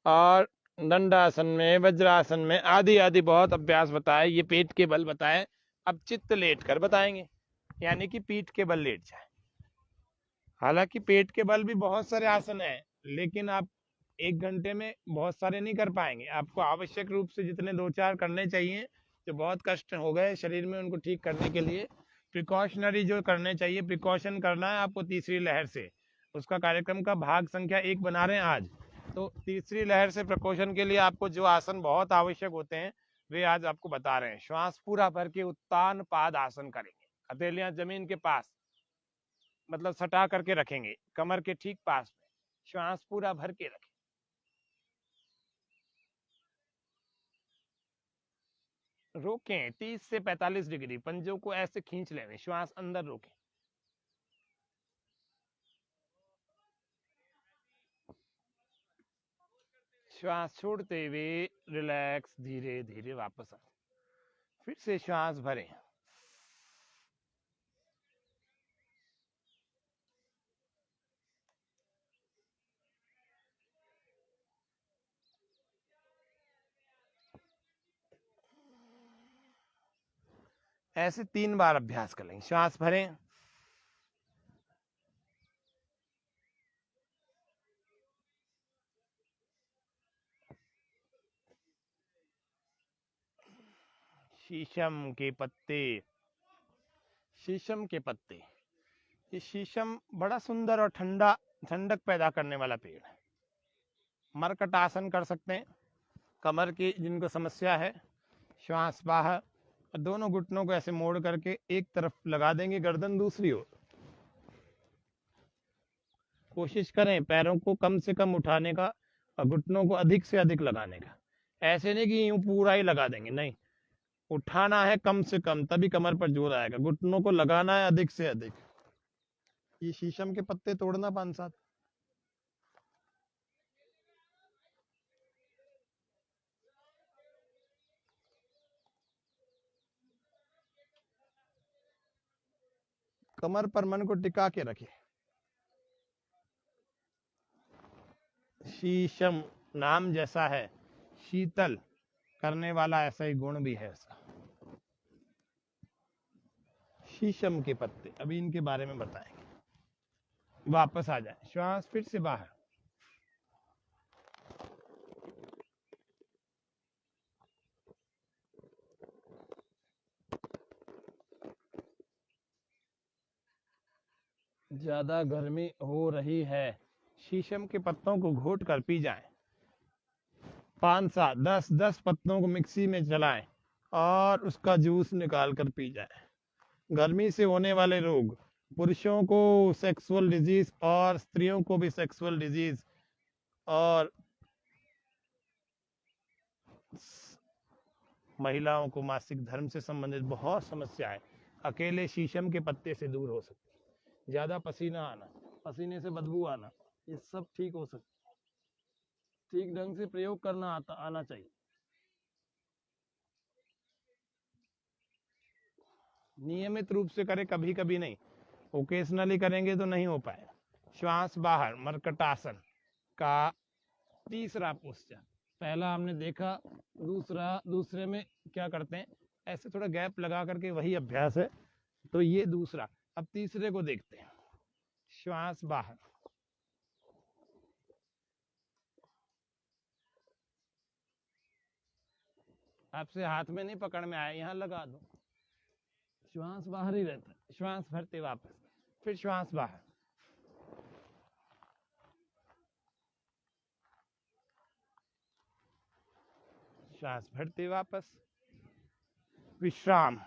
और दंडासन में, वज्रासन में, आदि आदि बहुत अभ्यास बताए। ये पेट के बल बताए। अब चित्त लेट कर बताएंगे, यानी कि पीठ के बल लेट जाए। हालांकि पेट के बल भी बहुत सारे आसन हैं, लेकिन आप 1 घंटे में बहुत सारे नहीं कर पाएंगे। आपको आवश्यक रूप से जितने 2-4 करने चाहिए, जो बहुत कष्ट हो गए शरीर में, उनको ठीक करने के लिए प्रिकॉशनरी जो करने चाहिए, प्रिकॉशन करना है आपको तीसरी लहर से। उसका कार्यक्रम का भाग संख्या 1 बना रहे हैं आज। तो तीसरी लहर से प्रिकॉशन के लिए आपको जो आसन बहुत आवश्यक होते हैं वे आज आपको बता रहे हैं। श्वास पूरा भर के उत्तान पाद आसन करेंगे, हथेलियां जमीन के पास मतलब सटा करके रखेंगे, कमर के ठीक पास में, श्वास पूरा भर के रखें। रोकें 30 से 45 डिग्री, पंजों को ऐसे खींच लें, श्वास अंदर रोकें। श्वास छोड़ते हुए रिलैक्स, धीरे धीरे वापस आ। फिर से श्वास भरें। ऐसे 3 बार अभ्यास कर लेंगे। श्वास भरें, शीशम के पत्ते, शीशम के पत्ते, ये शीशम बड़ा सुंदर और ठंडा, ठंडक पैदा करने वाला पेड़ है। मरकट आसन कर सकते हैं, कमर की जिनको समस्या है। श्वास बाहर, दोनों घुटनों को ऐसे मोड़ करके एक तरफ लगा देंगे, गर्दन दूसरी ओर। कोशिश करें पैरों को कम से कम उठाने का और घुटनों को अधिक से अधिक लगाने का। ऐसे नहीं कि यूं पूरा ही लगा देंगे, नहीं, उठाना है कम से कम, तभी कमर पर जोर आएगा। घुटनों को लगाना है अधिक से अधिक। ये शीशम के पत्ते तोड़ना 5-7। कमर पर मन को टिका के रखे। शीशम नाम जैसा है, शीतल करने वाला, ऐसा ही गुण भी है इसका। शीशम के पत्ते, अभी इनके बारे में बताएंगे। वापस आ जाए, श्वास फिर से बाहर। ज्यादा गर्मी हो रही है, शीशम के पत्तों को घोट कर पी जाएं। 5-7 10 पत्तों को मिक्सी में चलाएं और उसका जूस निकाल कर पी जाएं। गर्मी से होने वाले रोग, पुरुषों को सेक्सुअल डिजीज और स्त्रियों को भी सेक्सुअल डिजीज, और महिलाओं को मासिक धर्म से संबंधित बहुत समस्याएं अकेले शीशम के पत्ते से दूर हो सकती है। ज्यादा पसीना आना, पसीने से बदबू आना, ये सब ठीक हो सकता है। ठीक ढंग से प्रयोग करना आना चाहिए। नियमित रूप से करें, कभी कभी नहीं, ओकेजनली करेंगे तो नहीं हो पाएगा। श्वास बाहर, मरकटासन का तीसरा पोस्चर। पहला हमने देखा, दूसरे में क्या करते हैं, ऐसे थोड़ा गैप लगा करके, वही अभ्यास है। तो ये दूसरा, अब तीसरे को देखते हैं। श्वास बाहर, आपसे हाथ में नहीं पकड़ में आया, यहां लगा दो। श्वास बाहर ही रहता है, श्वास भरते वापस, फिर श्वास बाहर, श्वास भरते वापस, विश्राम।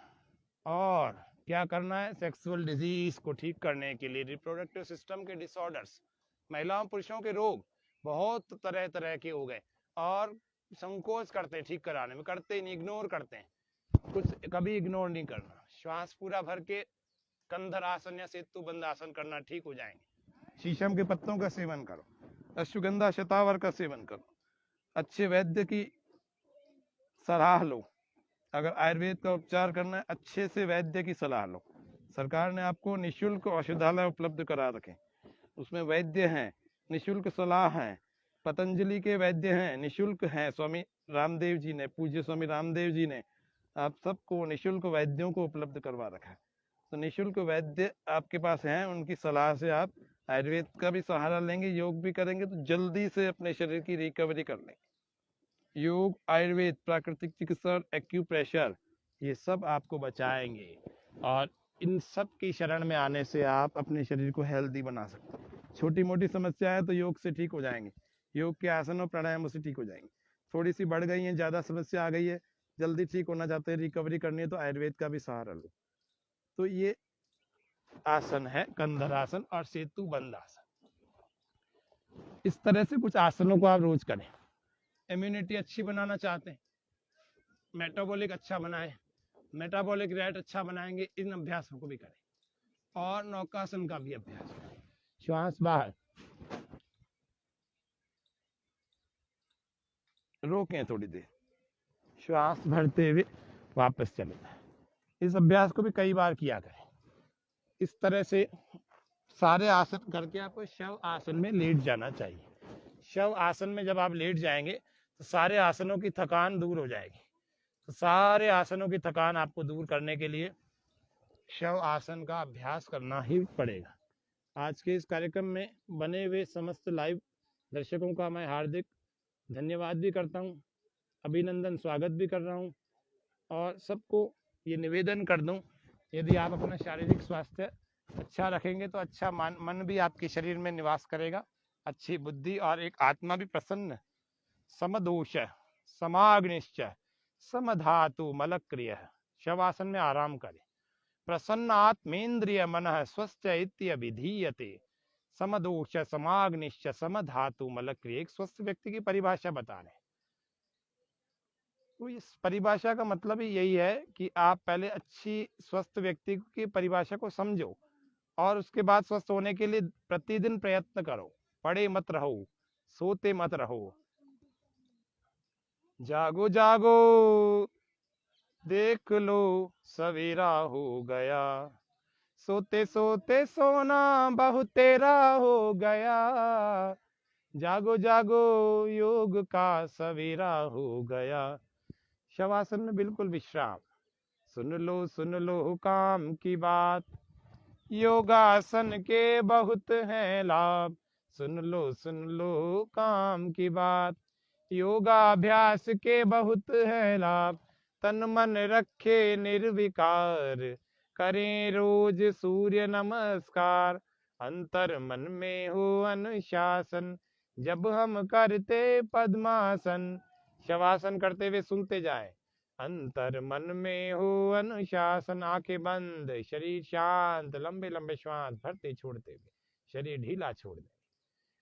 और क्या करना है, सेक्सुअल डिजीज को ठीक करने के लिए, रिप्रोडक्टिव सिस्टम के डिसऑर्डर्स, महिलाओं पुरुषों के रोग बहुत तरह तरह के हो गए और संकोच करते हैं ठीक कराने में, करते ही नहीं, इग्नोर करते हैं। कुछ कभी इग्नोर नहीं करना। श्वास पूरा भर के कंधर आसन या सेतु बंद आसन करना, ठीक हो जाएंगे। शीशम के पत्तों का सेवन करो, अश्वगंधा शतावर का सेवन करो, अच्छे वैद्य की सलाह लो। अगर आयुर्वेद का उपचार करना है, अच्छे से वैद्य की सलाह लो। सरकार ने आपको निशुल्क औषधालय उपलब्ध करा रखे, उसमें वैद्य हैं, निशुल्क सलाह है। पतंजलि के वैद्य हैं, निशुल्क हैं। स्वामी रामदेव जी ने, पूज्य स्वामी रामदेव जी ने आप सबको निशुल्क वैद्यों को उपलब्ध करवा रखा है। तो निशुल्क वैद्य आपके पास हैं, उनकी सलाह से आप आयुर्वेद का भी सहारा लेंगे, योग भी करेंगे तो जल्दी से अपने शरीर की रिकवरी कर लेंगे। योग, आयुर्वेद, प्राकृतिक चिकित्सा और एक्यूप्रेशर ये सब आपको बचाएंगे और इन सब की शरण में आने से आप अपने शरीर को हेल्दी बना सकते हैं। छोटी मोटी समस्या है तो योग से ठीक हो जाएंगे, योग के आसन और प्राणायामों से ठीक हो जाएंगे। थोड़ी सी बढ़ गई है, ज़्यादा समस्या आ गई है, जल्दी ठीक होना चाहते हैं, रिकवरी करनी है, तो आयुर्वेद का भी सहारा लो। तो ये आसन है कंधर आसन और सेतु बंद आसन। इस तरह से कुछ आसनों को आप रोज करें। इम्यूनिटी अच्छी बनाना चाहते हैं, मेटाबॉलिक अच्छा बनाए, मेटाबॉलिक रेट अच्छा बनाएंगे, इन अभ्यासों को भी करें। और नौकासन का भी अभ्यास करें। श्वास बाहर रोकें, थोड़ी देर श्वास भरते हुए वापस चले जाए। इस अभ्यास को भी कई बार किया करें। इस तरह से सारे आसन करके आपको शव आसन में लेट जाना चाहिए। शव आसन में जब आप लेट जाएंगे तो सारे आसनों की थकान दूर हो जाएगी। तो सारे आसनों की थकान आपको दूर करने के लिए शव आसन का अभ्यास करना ही पड़ेगा। आज के इस कार्यक्रम में बने हुए समस्त लाइव दर्शकों का मैं हार्दिक धन्यवाद भी करता हूँ, अभिनंदन स्वागत भी कर रहा हूँ और सबको ये निवेदन कर दूँ, यदि आप अपना शारीरिक स्वास्थ्य अच्छा रखेंगे तो अच्छा मन भी आपके शरीर में निवास करेगा, अच्छी बुद्धि और एक आत्मा भी प्रसन्न। समदोष समाग्निश्च समधातु मलक्रिय। शवासन में आराम करें। प्रसन्न आत्मेन्द्रिय मनः स्वस्थ इत्यभिधीयते। समदोष समाग्निश्च समधातु मलक्रिय। एक स्वस्थ व्यक्ति की परिभाषा बता रहे हैं। तो इस परिभाषा का मतलब ही यही है कि आप पहले अच्छी स्वस्थ व्यक्ति की परिभाषा को समझो और उसके बाद स्वस्थ होने के लिए प्रतिदिन प्रयत्न करो। पड़े मत रहो, सोते मत रहो। जागो जागो देख लो सवेरा हो गया, सोते सोते सोना बहुतेरा हो गया। जागो जागो योग का सवेरा हो गया। शवासन में बिल्कुल विश्राम। सुन लो काम की बात, योगासन के बहुत हैं लाभ। सुन लो काम की बात, योगाभ्यास के बहुत है लाभ। तन मन रखे निर्विकार, करें रोज सूर्य नमस्कार। अंतर मन में हो अनुशासन, जब हम करते पद्मासन। शवासन करते हुए सुनते जाएं। अंतर मन में हो अनुशासन, आंखें बंद, शरीर शांत, लंबे लंबे श्वास भरते छोड़ते हुए शरीर ढीला छोड़ दें।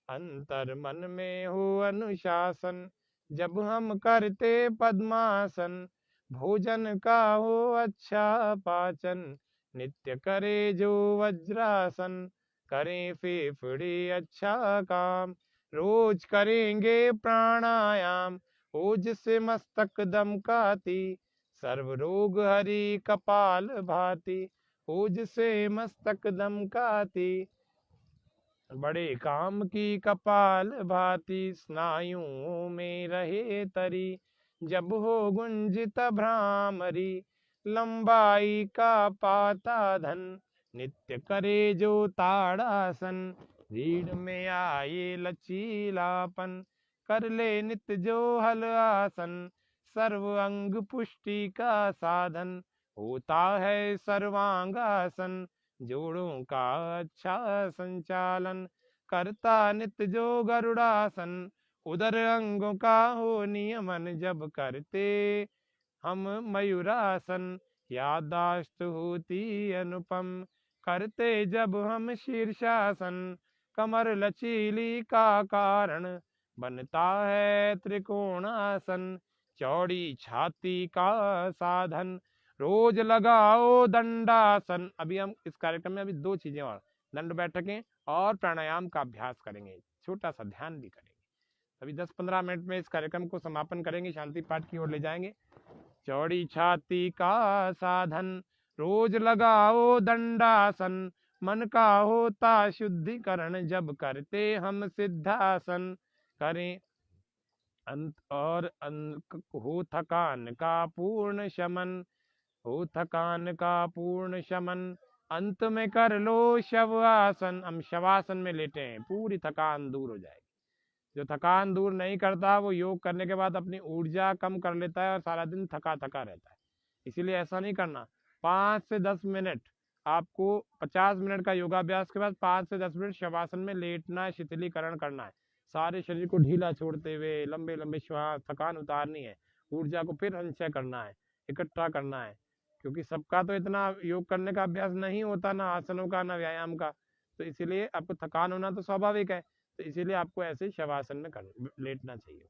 अंतर मन में हो अनुशासन, जब हम करते पद्मासन। भोजन का हो अच्छा पाचन, नित्य करे जो वज्रासन। करें फेफड़े अच्छा काम, रोज करेंगे प्राणायाम। ओज से मस्तक दमकाती, सर्व रोग हरि कपाल भाती। ओज से मस्तक दमकाती, बड़े काम की कपाल भाती। स्नायुओं में रहे तरी, जब हो गुंजित भ्रामरी। लंबाई का पाता धन, नित्य करे जो ताड़ासन। रीढ़ में आए लचीलापन, कर ले नित्य जो हल आसन। सर्व अंग पुष्टि का साधन, होता है सर्वांगासन। जोड़ों का अच्छा संचालन, करता नित्य जो गरुड़ासन। उदर अंगों का हो नियमन, जब करते हम मयूरासन। याददाश्त होती अनुपम, करते जब हम शीर्षासन। कमर लचीली का कारण, बनता है त्रिकोणासन। चौड़ी छाती का साधन, रोज लगाओ दंडासन। अभी हम इस कार्यक्रम में अभी दो चीजें और, दंड बैठकें और प्राणायाम का अभ्यास करेंगे, छोटा सा ध्यान भी करेंगे। अभी 10-15 मिनट में इस कार्यक्रम को समापन करेंगे, शांति पाठ की ओर ले जाएंगे। चौड़ी छाती का साधन, रोज लगाओ दंडासन। मन का होता शुद्धिकरण, जब करते हम सिद्धासन। करें हो थकान का पूर्ण शमन, हो थकान का पूर्ण शमन। अंत में कर लो शवासन। हम शवासन में लेटे हैं, पूरी थकान दूर हो जाएगी। जो थकान दूर नहीं करता वो योग करने के बाद अपनी ऊर्जा कम कर लेता है और सारा दिन थका थका रहता है। इसीलिए ऐसा नहीं करना। 5 से 10 मिनट आपको 50 मिनट का योगाभ्यास के बाद 5 से 10 मिनट शवासन में लेटना है, शिथिलीकरण करना है, सारे शरीर को ढीला छोड़ते हुए लंबे लंबे श्वास, थकान उतारनी है, ऊर्जा को फिर संचय करना है, इकट्ठा करना है। क्योंकि सबका तो इतना योग करने का अभ्यास नहीं होता, ना आसनों का ना व्यायाम का, तो इसीलिए आपको थकान होना तो स्वाभाविक है। तो इसीलिए आपको ऐसे शवासन में लेटना चाहिए।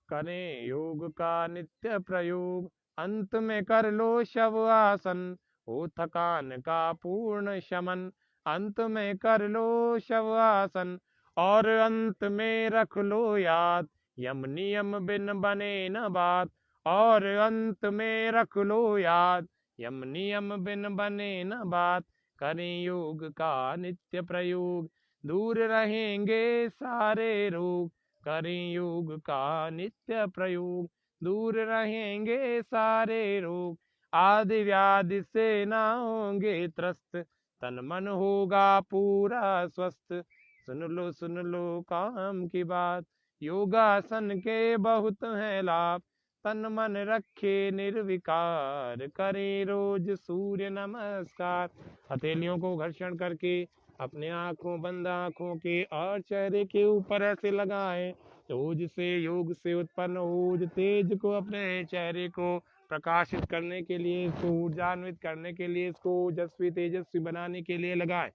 करें योग का नित्य प्रयोग, अंत में कर लो शव आसन, हो थकान का पूर्ण शमन। अंत में कर लो शव आसन, और अंत में रख लो याद, यम नियम बिन बने न बात। और अंत में रख लो याद, यम नियम बिन बने न बात। करें योग का नित्य प्रयोग, दूर रहेंगे सारे रोग। करें योग का नित्य प्रयोग, दूर रहेंगे सारे रोग। आदि व्याधि से ना होंगे त्रस्त, तन मन होगा पूरा स्वस्थ। सुन लो काम की बात, योगासन के बहुत है लाभ। तन मन रखे निर्विकार, करे रोज सूर्य नमस्कार। हथेलियों को घर्षण करके अपने आंखों, बंद आंखों के और चेहरे के ऊपर ऐसे लगाएं, ओज से, योग से उत्पन्न ओज तेज को अपने चेहरे को प्रकाशित करने के लिए, इसको ऊर्जान्वित करने के लिए, इसको ओजस्वी तेजस्वी बनाने के लिए लगाएं।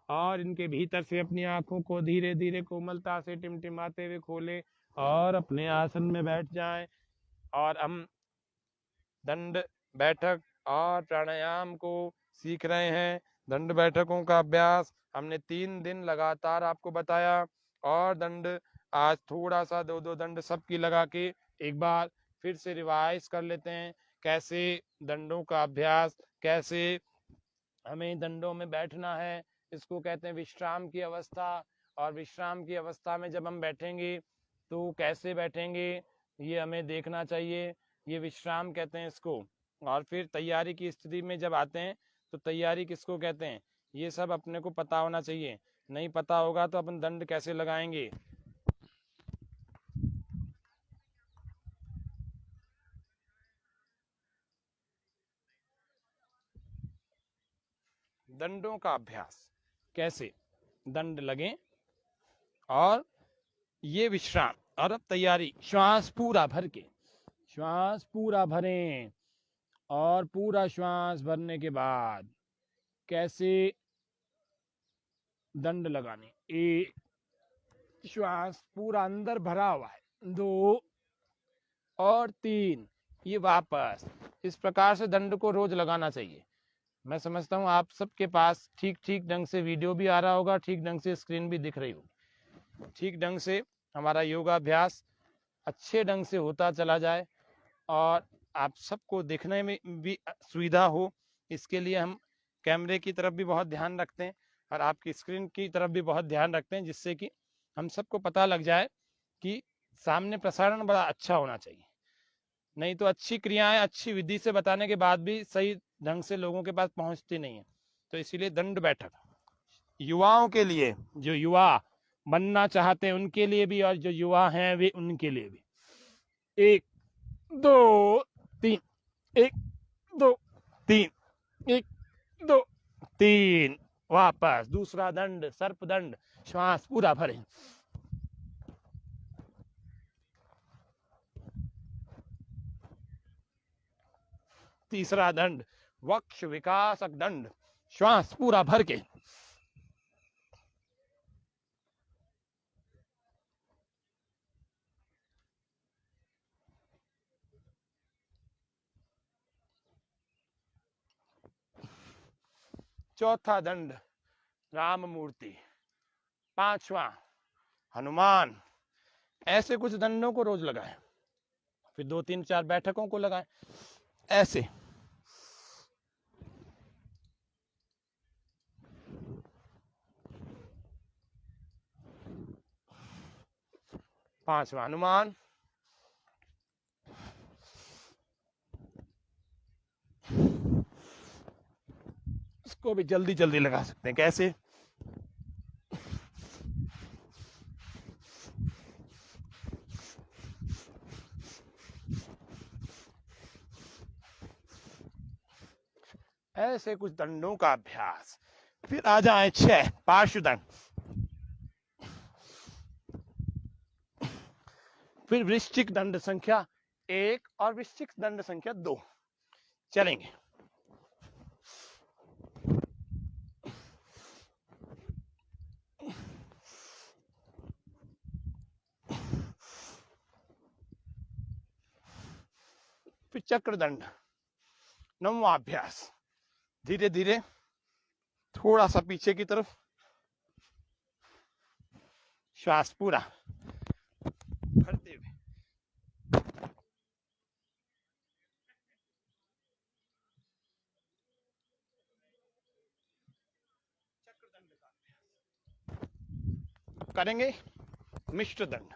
और इनके भीतर से अपनी आंखों को धीरे धीरे कोमलता से टिमटिमाते हुए खोलें और अपने आसन में बैठ जाएं। और हम दंड बैठक और प्राणायाम को सीख रहे हैं। दंड बैठकों का अभ्यास हमने 3 दिन लगातार आपको बताया, और दंड आज थोड़ा सा 2-2 दंड सबकी लगा के एक बार फिर से रिवाइज कर लेते हैं, कैसे दंडों का अभ्यास, कैसे हमें दंडों में बैठना है। इसको कहते हैं विश्राम की अवस्था। और विश्राम की अवस्था में जब हम बैठेंगे तो कैसे बैठेंगे ये हमें देखना चाहिए, ये विश्राम कहते हैं इसको। और फिर तैयारी की स्थिति में जब आते हैं तो तैयारी किसको कहते हैं, ये सब अपने को पता होना चाहिए। नहीं पता होगा तो अपन दंड कैसे लगाएंगे। दंडों का अभ्यास कैसे दंड लगें, और ये विश्राम। और अब तैयारी, श्वास पूरा भर के, श्वास पूरा भरें, और पूरा श्वास भरने के बाद कैसे दंड लगाने। एक, श्वास पूरा अंदर भरा हुआ है, 2 और 3, ये वापस। इस प्रकार से दंड को रोज लगाना चाहिए। मैं समझता हूँ आप सबके पास ठीक ठीक ढंग से वीडियो भी आ रहा होगा, ठीक ढंग से स्क्रीन भी दिख रही होगी, ठीक ढंग से हमारा योगाभ्यास अच्छे ढंग से होता चला जाए और आप सबको देखने में भी सुविधा हो। इसके लिए हम कैमरे की तरफ भी बहुत ध्यान रखते हैं और आपकी स्क्रीन की तरफ भी बहुत ध्यान रखते हैं, जिससे कि हम सबको पता लग जाए कि सामने प्रसारण बड़ा अच्छा होना चाहिए। नहीं तो अच्छी क्रियाएं अच्छी विधि से बताने के बाद भी सही ढंग से लोगों के पास पहुंचती नहीं है। तो इसीलिए दंड बैठक युवाओं के लिए, जो युवा बनना चाहते हैं उनके लिए भी, और जो युवा हैं वे उनके लिए भी। 1 2 3, 1 2 3, 1 2 3, वापस। दूसरा दंड सर्प दंड, श्वास पूरा भरें। तीसरा दंड वक्ष विकासक दंड, श्वास पूरा भर के। चौथा दंड राम मूर्ति, 5वां हनुमान। ऐसे कुछ दंडों को रोज लगाएं, फिर 2 3 4 बैठकों को लगाएं ऐसे। पांचवा हनुमान, इसको भी जल्दी जल्दी लगा सकते हैं। कैसे? ऐसे कुछ दंडों का अभ्यास। फिर आ जाए 6 पार्श्वदंड, फिर वृश्चिक दंड संख्या 1 और वृश्चिक दंड संख्या 2 चलेंगे। फिर चक्र दंड 9वां अभ्यास। धीरे धीरे थोड़ा सा पीछे की तरफ, श्वास पूरा भरते हुए। चक्र दंड का अभ्यास करेंगे। मिश्र दंड,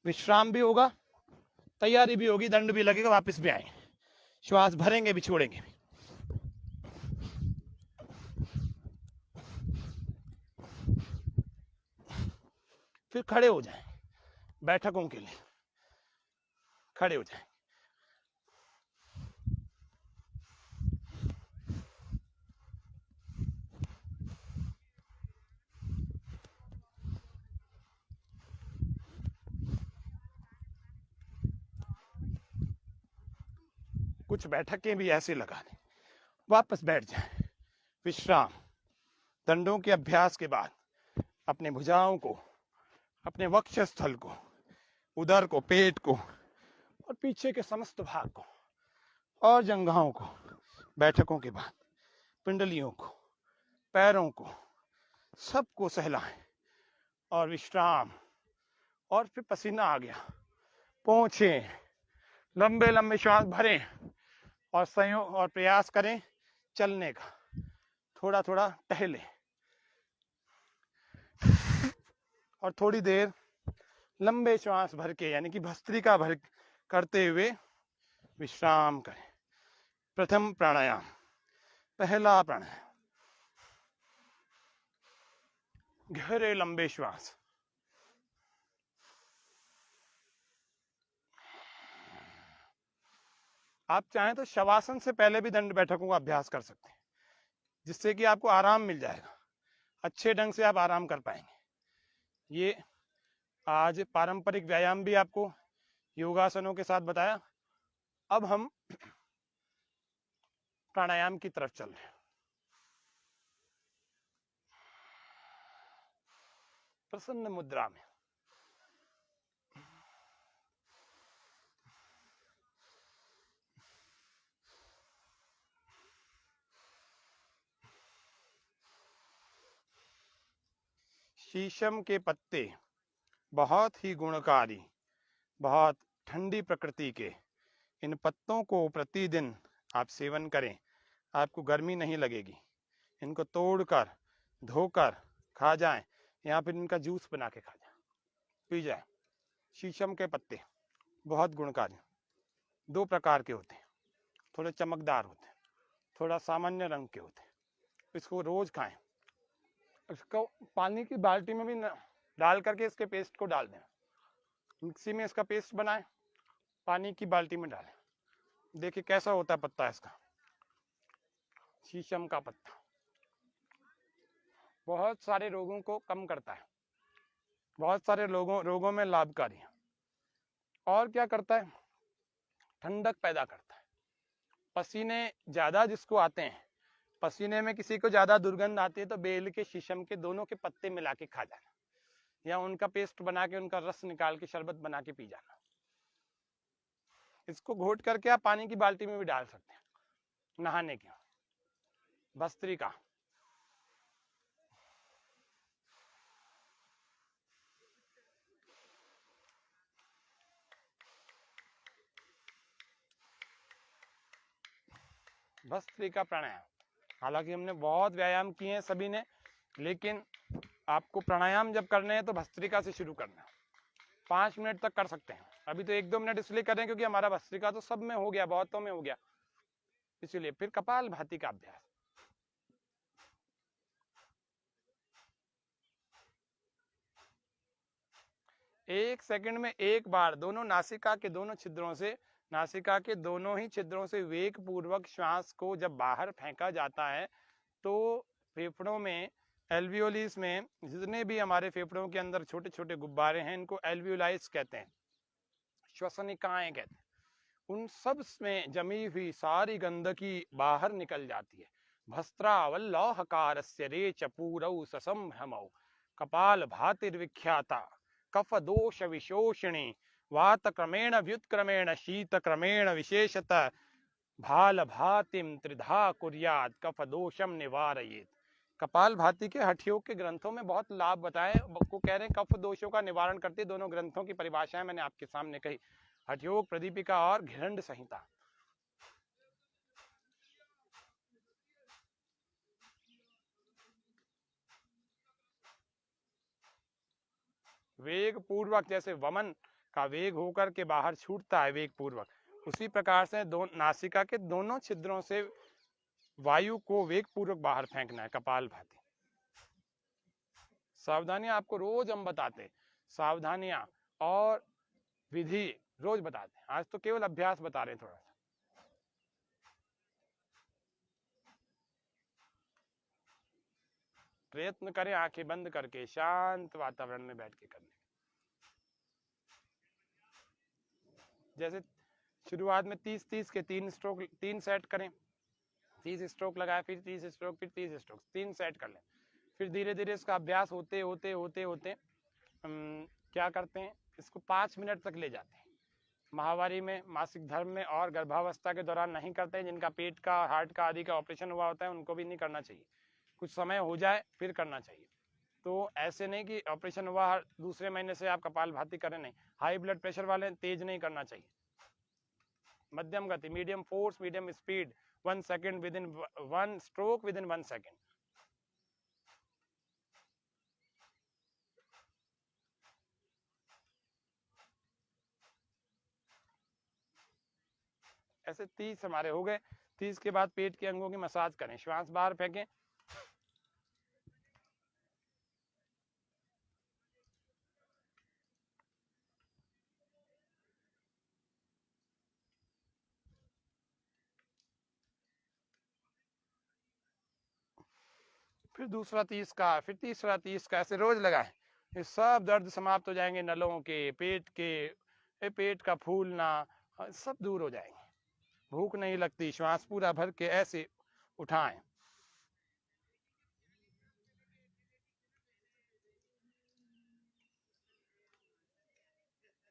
विश्राम भी होगा, तैयारी भी होगी, दंड भी लगेगा, वापस भी आएंगे, श्वास भरेंगे भी छोड़ेंगे भी। फिर खड़े हो जाएं बैठकों के लिए, खड़े हो जाएं। कुछ बैठकें भी ऐसे लगा लें, वापस बैठ जाएं, विश्राम। दंडों के अभ्यास के बाद अपने भुजाओं को, अपने वक्षस्थल को, उदर को, पेट को और पीछे के समस्त भाग को और जंघाओं को, बैठकों के बाद पिंडलियों को, पैरों को, सबको सहलाएं और विश्राम। और फिर पसीना आ गया, पहुंचे, लंबे लंबे श्वास भरें और संयोग और प्रयास करें चलने का, थोड़ा थोड़ा टहले और थोड़ी देर लंबे श्वास भर के, यानी कि भस्त्रिका भर करते हुए विश्राम करें। प्रथम प्राणायाम, पहला प्राणायाम, गहरे लंबे श्वास। आप चाहें तो शवासन से पहले भी दंड बैठकों का अभ्यास कर सकते हैं, जिससे कि आपको आराम मिल जाएगा, अच्छे ढंग से आप आराम कर पाएंगे। ये आज पारंपरिक व्यायाम भी आपको योगासनों के साथ बताया। अब हम प्राणायाम की तरफ चल रहे हैं। प्रसन्न मुद्रा में शीशम के पत्ते बहुत ही गुणकारी, बहुत ठंडी प्रकृति के, इन पत्तों को प्रतिदिन आप सेवन करें, आपको गर्मी नहीं लगेगी। इनको तोड़कर, धोकर खा जाएं या फिर इनका जूस बना के खा जाएं, पी जाएं। शीशम के पत्ते बहुत गुणकारी, 2 प्रकार के होते हैं, थोड़े चमकदार होते हैं, थोड़ा सामान्य रंग के होते हैं। इसको रोज खाएं। इसको पानी की बाल्टी में भी डाल करके इसके पेस्ट को डाल दें, मिक्सी में इसका पेस्ट बनाएं, पानी की बाल्टी में डालें, देखिए कैसा होता है पत्ता इसका। शीशम का पत्ता बहुत सारे रोगों को कम करता है, बहुत सारे रोगों में लाभकारी है। और क्या करता है, ठंडक पैदा करता है। पसीने ज्यादा जिसको आते हैं, पसीने में किसी को ज्यादा दुर्गंध आती है, तो बेल के, शीशम के दोनों के पत्ते मिला के खा जाना, या उनका पेस्ट बना के, उनका रस निकाल के शरबत बना के पी जाना। इसको घोट करके आप पानी की बाल्टी में भी डाल सकते हैं, नहाने के। भस्त्रिका, भस्त्रिका प्राणायाम। हालांकि हमने बहुत व्यायाम किए हैं सभी ने, लेकिन आपको प्राणायाम जब करने हैं तो भस्त्रिका से शुरू करना है। 5 मिनट तक कर सकते हैं। अभी तो 1-2 मिनट इसलिए करें क्योंकि हमारा भस्त्रिका तो सब में हो गया, बहुतों में हो गया, इसीलिए। फिर कपाल भाती का अभ्यास। एक सेकंड में एक बार दोनों नासिका के दोनों छिद्रों से नासिका के दोनों ही छिद्रों से वेग पूर्वक श्वास को जब बाहर फेंका जाता है तो फेफड़ों में, एल्वियोलिस में जितने भी हमारे फेफड़ों के अंदर छोटे छोटे गुब्बारे हैं, इनको एल्वियोलाइस कहते हैं, श्वसनिकाएं कहते हैं। उन सब में जमी हुई सारी गंदगी बाहर निकल जाती है। भस्त्रावल्लौहकारस्य रेच पूरौ ससंभ्रमौ कपाल भातिर्विख्याता कफ दोष विशोषिणी वात क्रमेण व्युत्क्रमेण शीत क्रमेण विशेषतः भाल भातिम त्रिधा कुर्यात कफ दोषम निवारयेत। कपाल भाति के हठयोग के ग्रंथों में बहुत लाभ बताए को कह रहे हैं, कफ दोषों का निवारण करती। दोनों ग्रंथों की परिभाषाएं मैंने आपके सामने कही, हठयोग प्रदीपिका और घिरंड संहिता। वेग पूर्वक, जैसे वमन का वेग होकर के बाहर छूटता है वेग पूर्वक, उसी प्रकार से नासिका के दोनों छिद्रों से वायु को वेग पूर्वक बाहर फेंकना है, कपाल भाती। सावधानियां आपको रोज हम बताते, सावधानियां और विधि रोज बताते हैं, आज तो केवल अभ्यास बता रहे हैं थोड़ा सा। प्रयत्न करें आंखें बंद करके शांत वातावरण में बैठ के करने। जैसे शुरुआत में 30-30 के 3 स्ट्रोक, 3 सेट करें, 30 स्ट्रोक लगाए, फिर 30 स्ट्रोक, फिर 30 स्ट्रोक, 3 सेट कर लें। फिर धीरे धीरे इसका अभ्यास होते होते होते होते क्या करते हैं, इसको 5 मिनट तक ले जाते हैं। माहवारी में, मासिक धर्म में और गर्भावस्था के दौरान नहीं करते हैं। जिनका पेट का, हार्ट का आदि का ऑपरेशन हुआ होता है उनको भी नहीं करना चाहिए, कुछ समय हो जाए फिर करना चाहिए। तो ऐसे नहीं कि ऑपरेशन हुआ दूसरे महीने से आप कपाल भाती करें, नहीं। हाई ब्लड प्रेशर वाले तेज नहीं करना चाहिए, मध्यम गति, medium force, medium speed, 1 second with in 1 stroke with in 1 second. ऐसे 30 हमारे हो गए। 30 के बाद पेट के अंगों की मसाज करें, श्वास बाहर फेंकें, फिर दूसरा 30 का, फिर तीसरा 30 का, ऐसे रोज लगाएं। ये सब दर्द समाप्त हो जाएंगे, नलों के, पेट के, पेट का फूलना सब दूर हो जाएंगे। भूख नहीं लगती, श्वास पूरा भर के ऐसे उठाएं,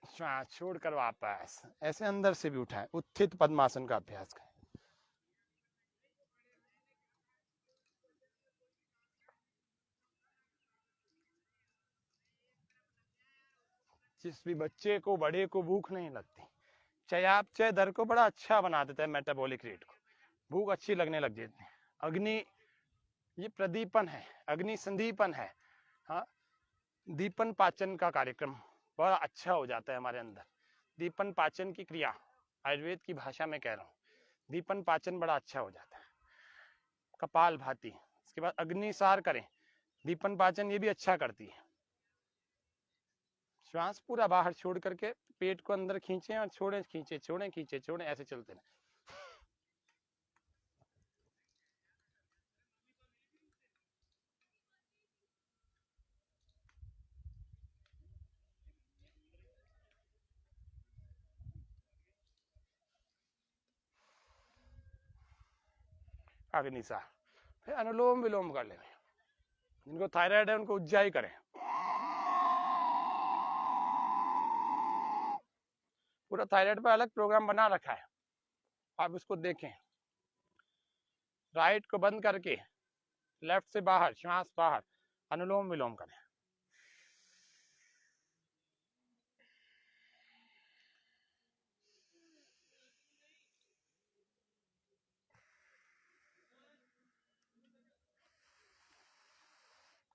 श्वास छोड़कर वापस ऐसे अंदर से भी उठाएं। उत्थित पद्मासन का अभ्यास करें। जिस भी बच्चे को, बड़े को भूख नहीं लगती, चयापचय दर को बड़ा अच्छा बना देता है, मेटाबॉलिक रेट को, भूख अच्छी लगने लग जाती है। अग्नि, ये प्रदीपन है, अग्नि संदीपन है। हाँ, दीपन पाचन का कार्यक्रम बड़ा अच्छा हो जाता है हमारे अंदर। दीपन पाचन की क्रिया, आयुर्वेद की भाषा में कह रहा हूँ, दीपन पाचन बड़ा अच्छा हो जाता है। कपाल भाती, इसके बाद अग्निसार करें, दीपन पाचन ये भी अच्छा करती है। श्वास पूरा बाहर छोड़ करके पेट को अंदर खींचे और छोड़े, खींचे छोड़े, खींचे छोड़े, ऐसे चलते रहे। अग्निसार, फिर अनुलोम विलोम कर लेंगे। जिनको थायराइड है उनको उज्जाई करें, पूरा थायराइड पर अलग प्रोग्राम बना रखा है, आप उसको देखें। राइट को बंद करके लेफ्ट से बाहर, श्वास बाहर, अनुलोम विलोम करें।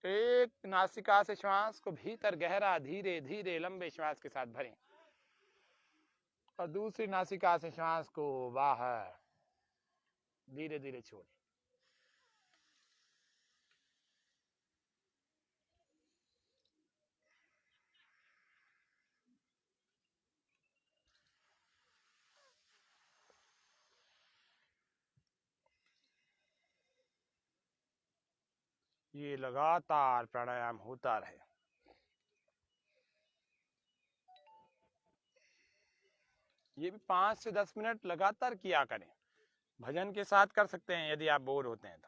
एक नासिका से श्वास को भीतर गहरा, धीरे धीरे लंबे श्वास के साथ भरें और दूसरी नासिका से श्वास को बाहर धीरे धीरे छोड़ें। ये लगातार प्राणायाम होता रहे। ये भी 5 से 10 मिनट लगातार किया करें। भजन के साथ कर सकते हैं यदि आप बोर होते हैं तो।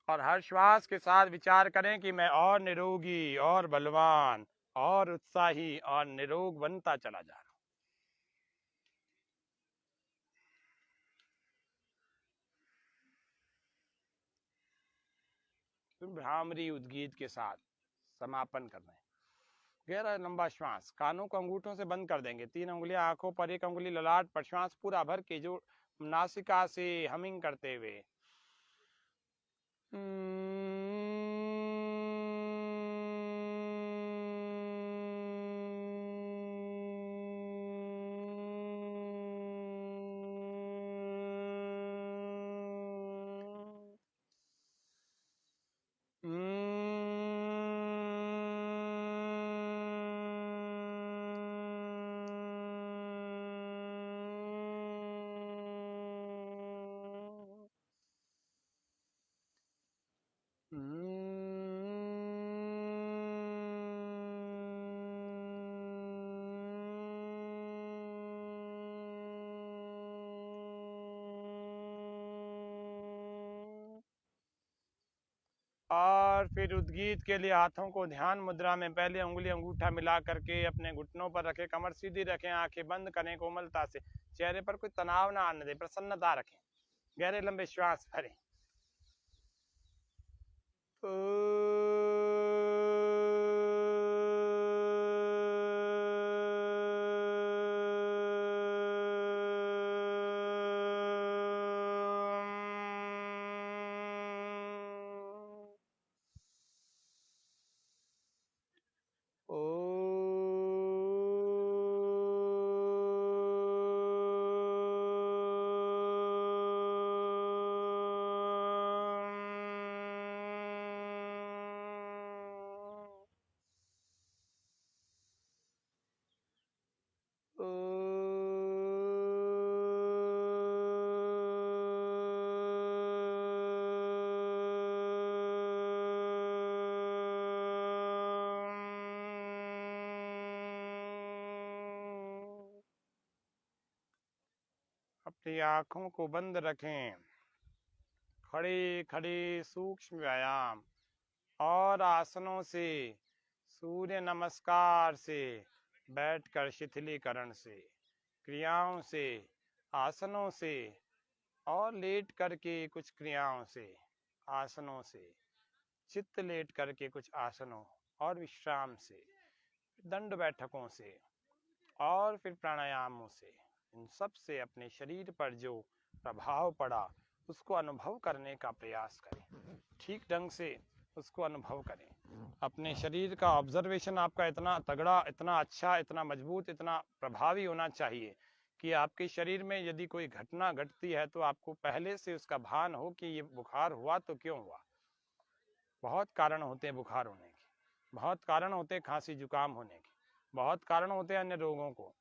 और हर श्वास के साथ विचार करें कि मैं और निरोगी और बलवान और उत्साही और निरोग बनता चला जा रहा हूं। भ्रामरी उद्गीत के साथ समापन करना है। गहरा लंबा श्वास, कानों को अंगूठों से बंद कर देंगे, 3 उंगलियां आंखों पर, 1 उंगली ललाट पर, श्वास पूरा भर के जो नासिका से हमिंग करते हुए और फिर उद्गीत के लिए हाथों को ध्यान मुद्रा में, पहले उंगली अंगूठा मिला करके अपने घुटनों पर रखें, कमर सीधी रखें, आंखें बंद करें कोमलता से, चेहरे पर कोई तनाव ना आने दें, प्रसन्नता रखें। गहरे लंबे श्वास भरें। अपनी आंखों को बंद रखें। खड़े खड़े सूक्ष्म व्यायाम और आसनों से, सूर्य नमस्कार से, बैठकर शिथिलीकरण से, क्रियाओं से, आसनों से, और लेट करके कुछ क्रियाओं से, आसनों से, चित्त लेट करके कुछ आसनों और विश्राम से, दंड बैठकों से, और फिर प्राणायामों से, इन सब से अपने शरीर पर जो प्रभाव पड़ा उसको अनुभव करने का प्रयास करें। ठीक ढंग से उसको अनुभव करें। अपने शरीर का ऑब्जर्वेशन आपका इतना तगड़ा, इतना अच्छा, इतना मजबूत, इतना प्रभावी होना चाहिए कि आपके शरीर में यदि कोई घटना घटती है तो आपको पहले से उसका भान हो कि ये बुखार हुआ तो क्यों हुआ। बहुत कारण होते हैं बुखार होने के, बहुत कारण होते हैं खांसी जुकाम होने के, बहुत कारण होते हैं अन्य रोगों को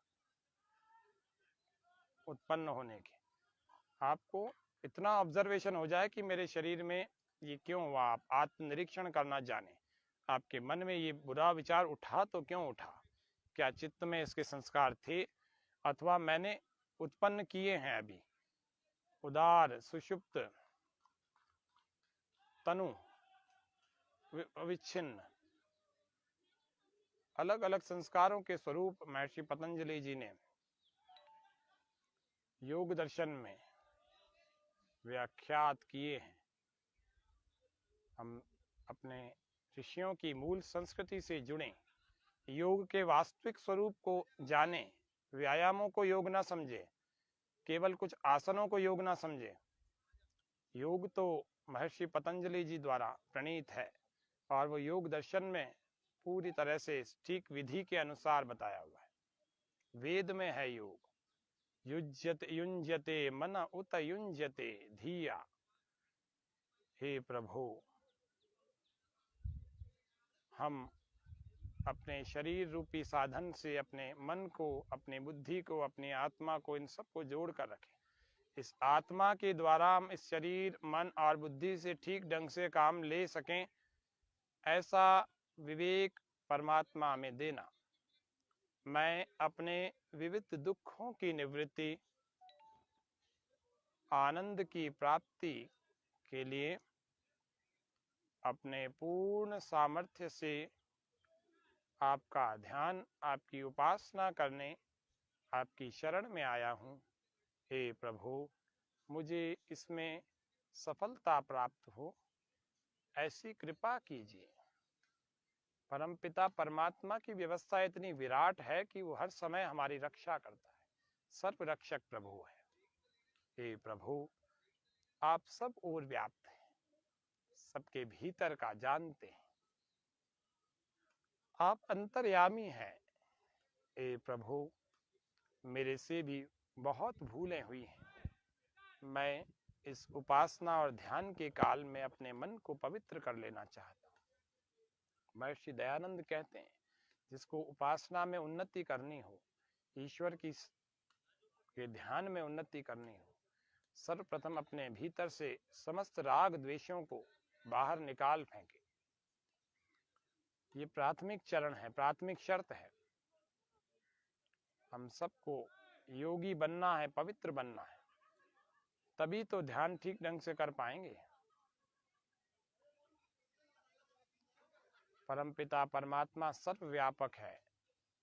उत्पन्न होने के। आपको इतना ऑब्जर्वेशन हो जाए कि मेरे शरीर में ये क्यों हुआ, आप आत्मनिरीक्षण करना जाने। आपके मन में ये बुरा विचार उठा तो क्यों उठा, क्या चित्त में इसके संस्कार थे अथवा मैंने उत्पन्न किए हैं। अभी उदार सुषुप्त तनु अविच्छिन्न अलग अलग संस्कारों के स्वरूप महर्षि पतंजलि जी ने योग दर्शन में व्याख्यात किए हैं। हम अपने ऋषियों की मूल संस्कृति से जुड़ें, योग के वास्तविक स्वरूप को जानें, व्यायामों को योग ना समझे, केवल कुछ आसनों को योग ना समझे। योग तो महर्षि पतंजलि जी द्वारा प्रणीत है और वो योग दर्शन में पूरी तरह से ठीक विधि के अनुसार बताया हुआ है। वेद में है योग। युज्यते मन उत युज्यते धिया। हे प्रभु, हम अपने शरीर रूपी साधन से अपने मन को, अपनी बुद्धि को, अपनी आत्मा को, इन सबको जोड़ कर रखें। इस आत्मा के द्वारा हम इस शरीर, मन और बुद्धि से ठीक ढंग से काम ले सकें, ऐसा विवेक परमात्मा में देना। मैं अपने विविध दुखों की निवृत्ति, आनंद की प्राप्ति के लिए अपने पूर्ण सामर्थ्य से आपका ध्यान, आपकी उपासना करने आपकी शरण में आया हूँ। हे प्रभु, मुझे इसमें सफलता प्राप्त हो, ऐसी कृपा कीजिए। परमपिता परमात्मा की व्यवस्था इतनी विराट है कि वो हर समय हमारी रक्षा करता है, सर्व रक्षक प्रभु है। हे प्रभु, आप सब ओर व्याप्त हैं, सबके भीतर का जानते हैं, आप अंतर्यामी हैं। हे प्रभु, मेरे से भी बहुत भूलें हुई हैं। मैं इस उपासना और ध्यान के काल में अपने मन को पवित्र कर लेना चाहता हूँ। महर्षि दयानंद कहते हैं, जिसको उपासना में उन्नति करनी हो, ईश्वर की के ध्यान में उन्नति करनी हो, सर्वप्रथम अपने भीतर से समस्त राग द्वेषों को बाहर निकाल फेंके। ये प्राथमिक चरण है, प्राथमिक शर्त है। हम सबको योगी बनना है, पवित्र बनना है, तभी तो ध्यान ठीक ढंग से कर पाएंगे। परमपिता परमात्मा सर्वव्यापक है,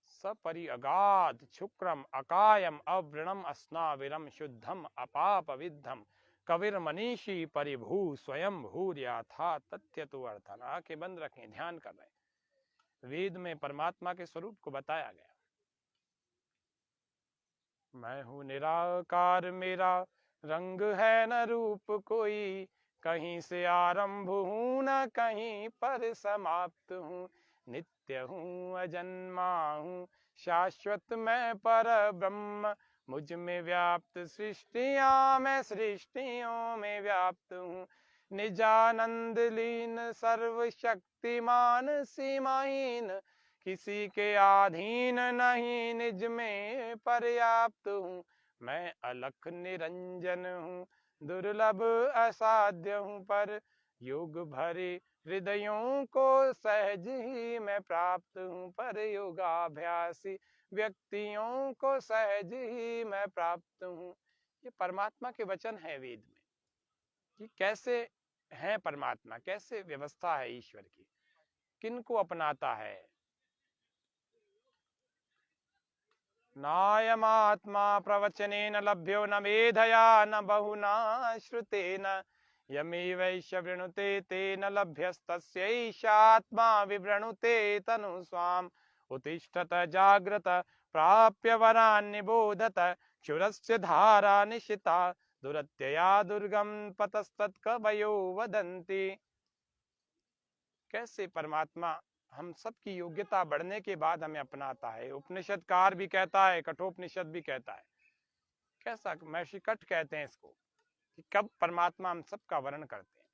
सपरि अगाध शुक्रम अकायम अवृणम अस्नाविरम शुद्धम अपाप विद्धम कविर मनीषी परिभू स्वयं भूर्या था तथ्य तो अर्थन। आंखें बंद रखें, ध्यान कर रहे हैं। वेद में परमात्मा के स्वरूप को बताया गया। मैं हूँ निराकार, मेरा रंग है न रूप कोई, कहीं से आरंभ हूँ न कहीं पर समाप्त हूँ, नित्य हूँ अजन्मा हूँ शाश्वत मैं पर ब्रह्म, मुझ में व्याप्त सृष्टियां मैं सृष्टियों में व्याप्त हूँ, निजानंद लीन सर्वशक्तिमान सीमाहीन, किसी के अधीन नहीं निज में पर्याप्त हूँ, मैं अलख निरंजन हूँ दुर्लभ असाध्य हूँ, पर योग भरे हृदयों को सहज ही मैं प्राप्त हूँ, पर योगाभ्यासी व्यक्तियों को सहज ही मैं प्राप्त हूँ। ये परमात्मा के वचन है वेद में कि कैसे है परमात्मा, कैसे व्यवस्था है ईश्वर की, किनको अपनाता है। नायमात्मा प्रवचनेन लभ्यो न मेधया न बहुना श्रुतेन, यमेवैष वृणुते तेन लभ्यस्तस्यैषात्मा विवृणुते तनु स्वाम, उत्तिष्ठत जाग्रत प्राप्य वरान् निबोधत, क्षुरस्य धारा निशिता दुरत्यया दुर्गम पतस्तत्कवयो वदन्ति। कैसे परमात्मा हम सबकी योग्यता बढ़ने के बाद हमें अपनाता है। उपनिषदकार भी कहता है, कठोपनिषद भी कहता है। कैसा महर्षि कठ कहते हैं इसको कि कब परमात्मा हम सबका वर्णन करते हैं।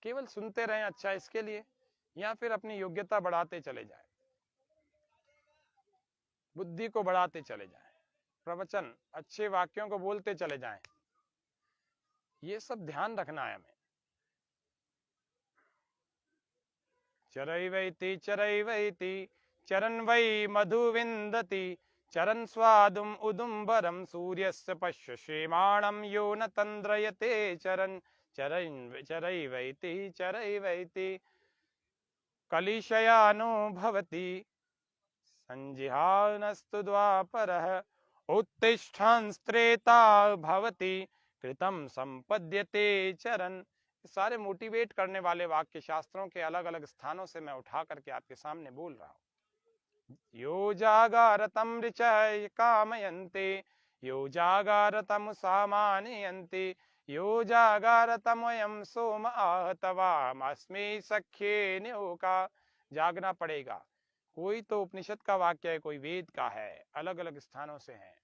केवल सुनते रहें अच्छा इसके लिए, या फिर अपनी योग्यता बढ़ाते चले जाएं, बुद्धि को बढ़ाते चले जाएं, प्रवचन अच्छे वाक्यों को बोलते चले जाएं। ये सब ध्यान रखना है हमें। चरैवैति चरन् वै मधुविन्दति, चरन् स्वादुम् उदुम्बरं सूर्यस्य पश्य श्रीमाणं यो न तन्द्रयते, चरन् चरैवैति कलिशयानो भवति, संजिहानस्तु द्वापरः उत्तिष्ठन्स्त्रेता भवति, कृतं संपद्यते चरन्। सारे मोटिवेट करने वाले वाक्य शास्त्रों के अलग अलग स्थानों से मैं उठा करके आपके सामने बोल रहा हूँ। यो जागारतम ऋचय कामयन्ते, यो जागारतम सामानयन्ते, यो जागारतम वयम सोम आहतवामस्मि सख्ये न्योका। जागना पड़ेगा। कोई तो उपनिषद का वाक्य है, कोई वेद का है, अलग अलग स्थानों से है।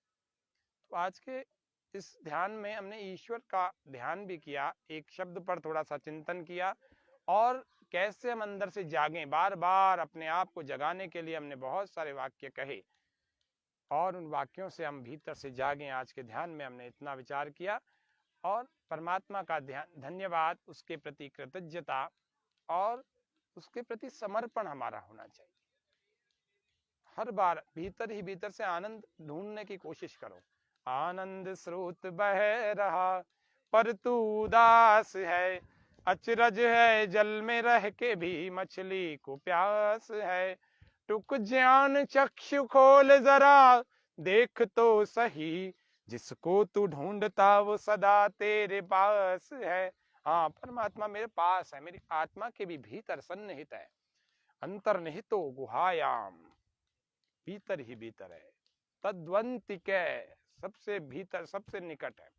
तो आज के इस ध्यान में हमने ईश्वर का ध्यान भी किया, एक शब्द पर थोड़ा सा चिंतन किया, और कैसे हम अंदर से जागें। बार बार अपने आप को जगाने के लिए हमने बहुत सारे वाक्य कहे। और उन वाक्यों से हम भीतर से जागें। आज के ध्यान में हमने इतना विचार किया और परमात्मा का ध्यान, धन्यवाद, उसके प्रति कृतज्ञता और उसके प्रति समर्पण हमारा होना चाहिए। हर बार भीतर ही भीतर से आनंद ढूंढने की कोशिश करो। आनंद स्रोत बह रहा पर तू उदास है, अचरज है जल में रह के भी मछली को प्यास है। टुक ज्ञान चक्षु खोल जरा, देख तो सही, जिसको तू ढूंढता वो सदा तेरे पास है। हाँ, परमात्मा मेरे पास है, मेरी आत्मा के भी भीतर सन्निहित है। अंतर्निहितो गुहायाम, भीतर ही भीतर है। तद्वंतिके, सबसे भीतर, सबसे निकट है।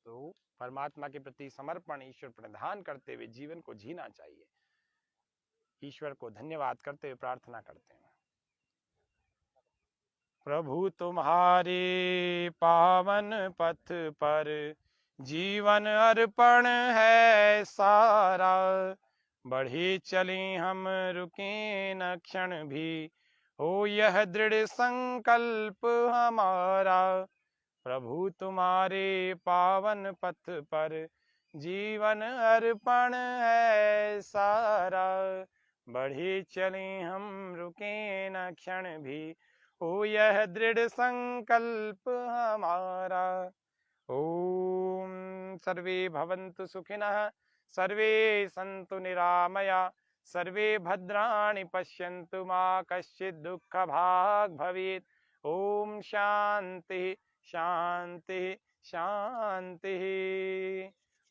तो परमात्मा के प्रति समर्पण, ईश्वर प्रदान करते हुए जीवन को जीना चाहिए। ईश्वर को धन्यवाद करते हुए प्रार्थना करते हैं। प्रभु तुम्हारे पावन पथ पर जीवन अर्पण है सारा, बढ़े चले हम रुके न क्षण भी, हो यह दृढ़ संकल्प हमारा। प्रभु तुम्हारे पावन पथ पर जीवन अर्पण है सारा, बढ़े चले हम रुके न क्षण भी, हो यह दृढ़ संकल्प हमारा। ओम सर्वे भवन्तु सुखिनः, सर्वे सन्तु निरामया, सर्वे भद्राणि पश्यन्तु मा कश्चित् दुःखभाग् भवेत्। ओम शांति शांति शांति।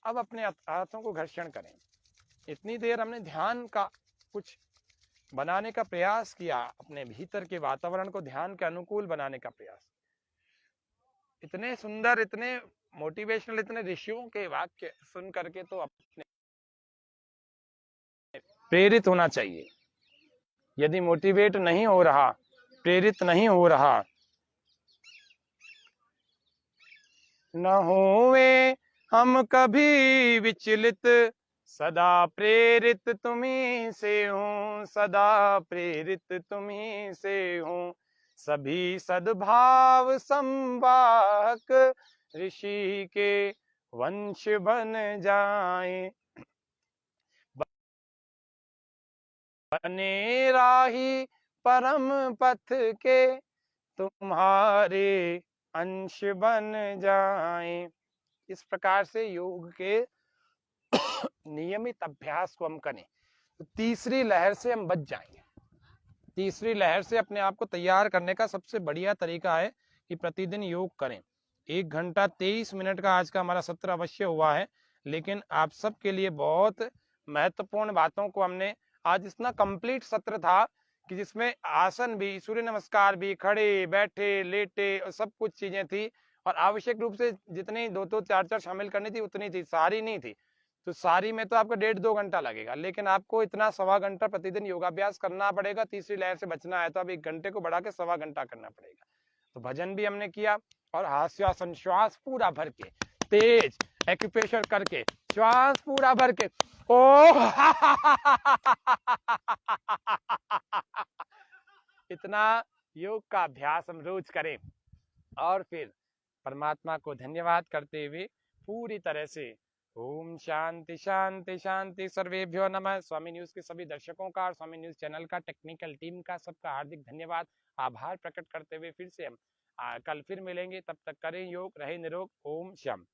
अब अपने हाथों को घर्षण करें। इतनी देर हमने ध्यान का कुछ बनाने का प्रयास किया, अपने भीतर के वातावरण को ध्यान के अनुकूल बनाने का प्रयास। इतने सुंदर, इतने मोटिवेशनल, इतने ऋषियों के वाक्य सुन करके तो अपने प्रेरित होना चाहिए। यदि मोटिवेट नहीं हो रहा, प्रेरित नहीं हो रहा, न होवे हम कभी विचलित, सदा प्रेरित तुम्हीं से हूँ, सदा प्रेरित तुम्हीं से हूँ। सभी सद्भाव संवाहक ऋषि के वंश बन जाएं, बने राही परम पथ के तुम्हारे अंश बन जाएं। इस प्रकार से योग के नियमित अभ्यास को हम करें तो तीसरी लहर से हम बच जाएंगे। तीसरी लहर से अपने आप को तैयार करने का सबसे बढ़िया तरीका है कि प्रतिदिन योग करें। 1 घंटा 23 मिनट का आज का हमारा सत्र अवश्य हुआ है, लेकिन आप सबके लिए बहुत महत्वपूर्ण बातों को हमने आज, इतना कंप्लीट सत्र था कि जिसमें आसन भी, सूर्य नमस्कार भी, खड़े बैठे लेटे और सब कुछ चीजें थी, और आवश्यक रूप से जितनी 2-2 4-4 शामिल करनी थी उतनी थी, सारी नहीं थी। तो सारी में तो आपको 1.5-2 घंटा लगेगा, लेकिन आपको इतना 1.25 घंटा प्रतिदिन योगाभ्यास करना पड़ेगा। तीसरी लहर से बचना है तो अब 1 घंटे को बढ़ा के 1.25 घंटा करना पड़ेगा। तो भजन भी हमने किया और हास्यासन, श्वास पूरा भर के, तेज एक्यूप्रेशर करके, श्वास पूरा भर के ओ इतना योग का अभ्यास हम रोज करें और फिर परमात्मा को धन्यवाद करते हुए पूरी तरह से ओम शांति शांति शांति। सर्वेभ्यो नमः। स्वामी न्यूज के सभी दर्शकों का और स्वामी न्यूज चैनल का, टेक्निकल टीम का, सबका हार्दिक धन्यवाद, आभार प्रकट करते हुए फिर से हम कल फिर मिलेंगे। तब तक करें योग, रहे निरोग। ओम शम।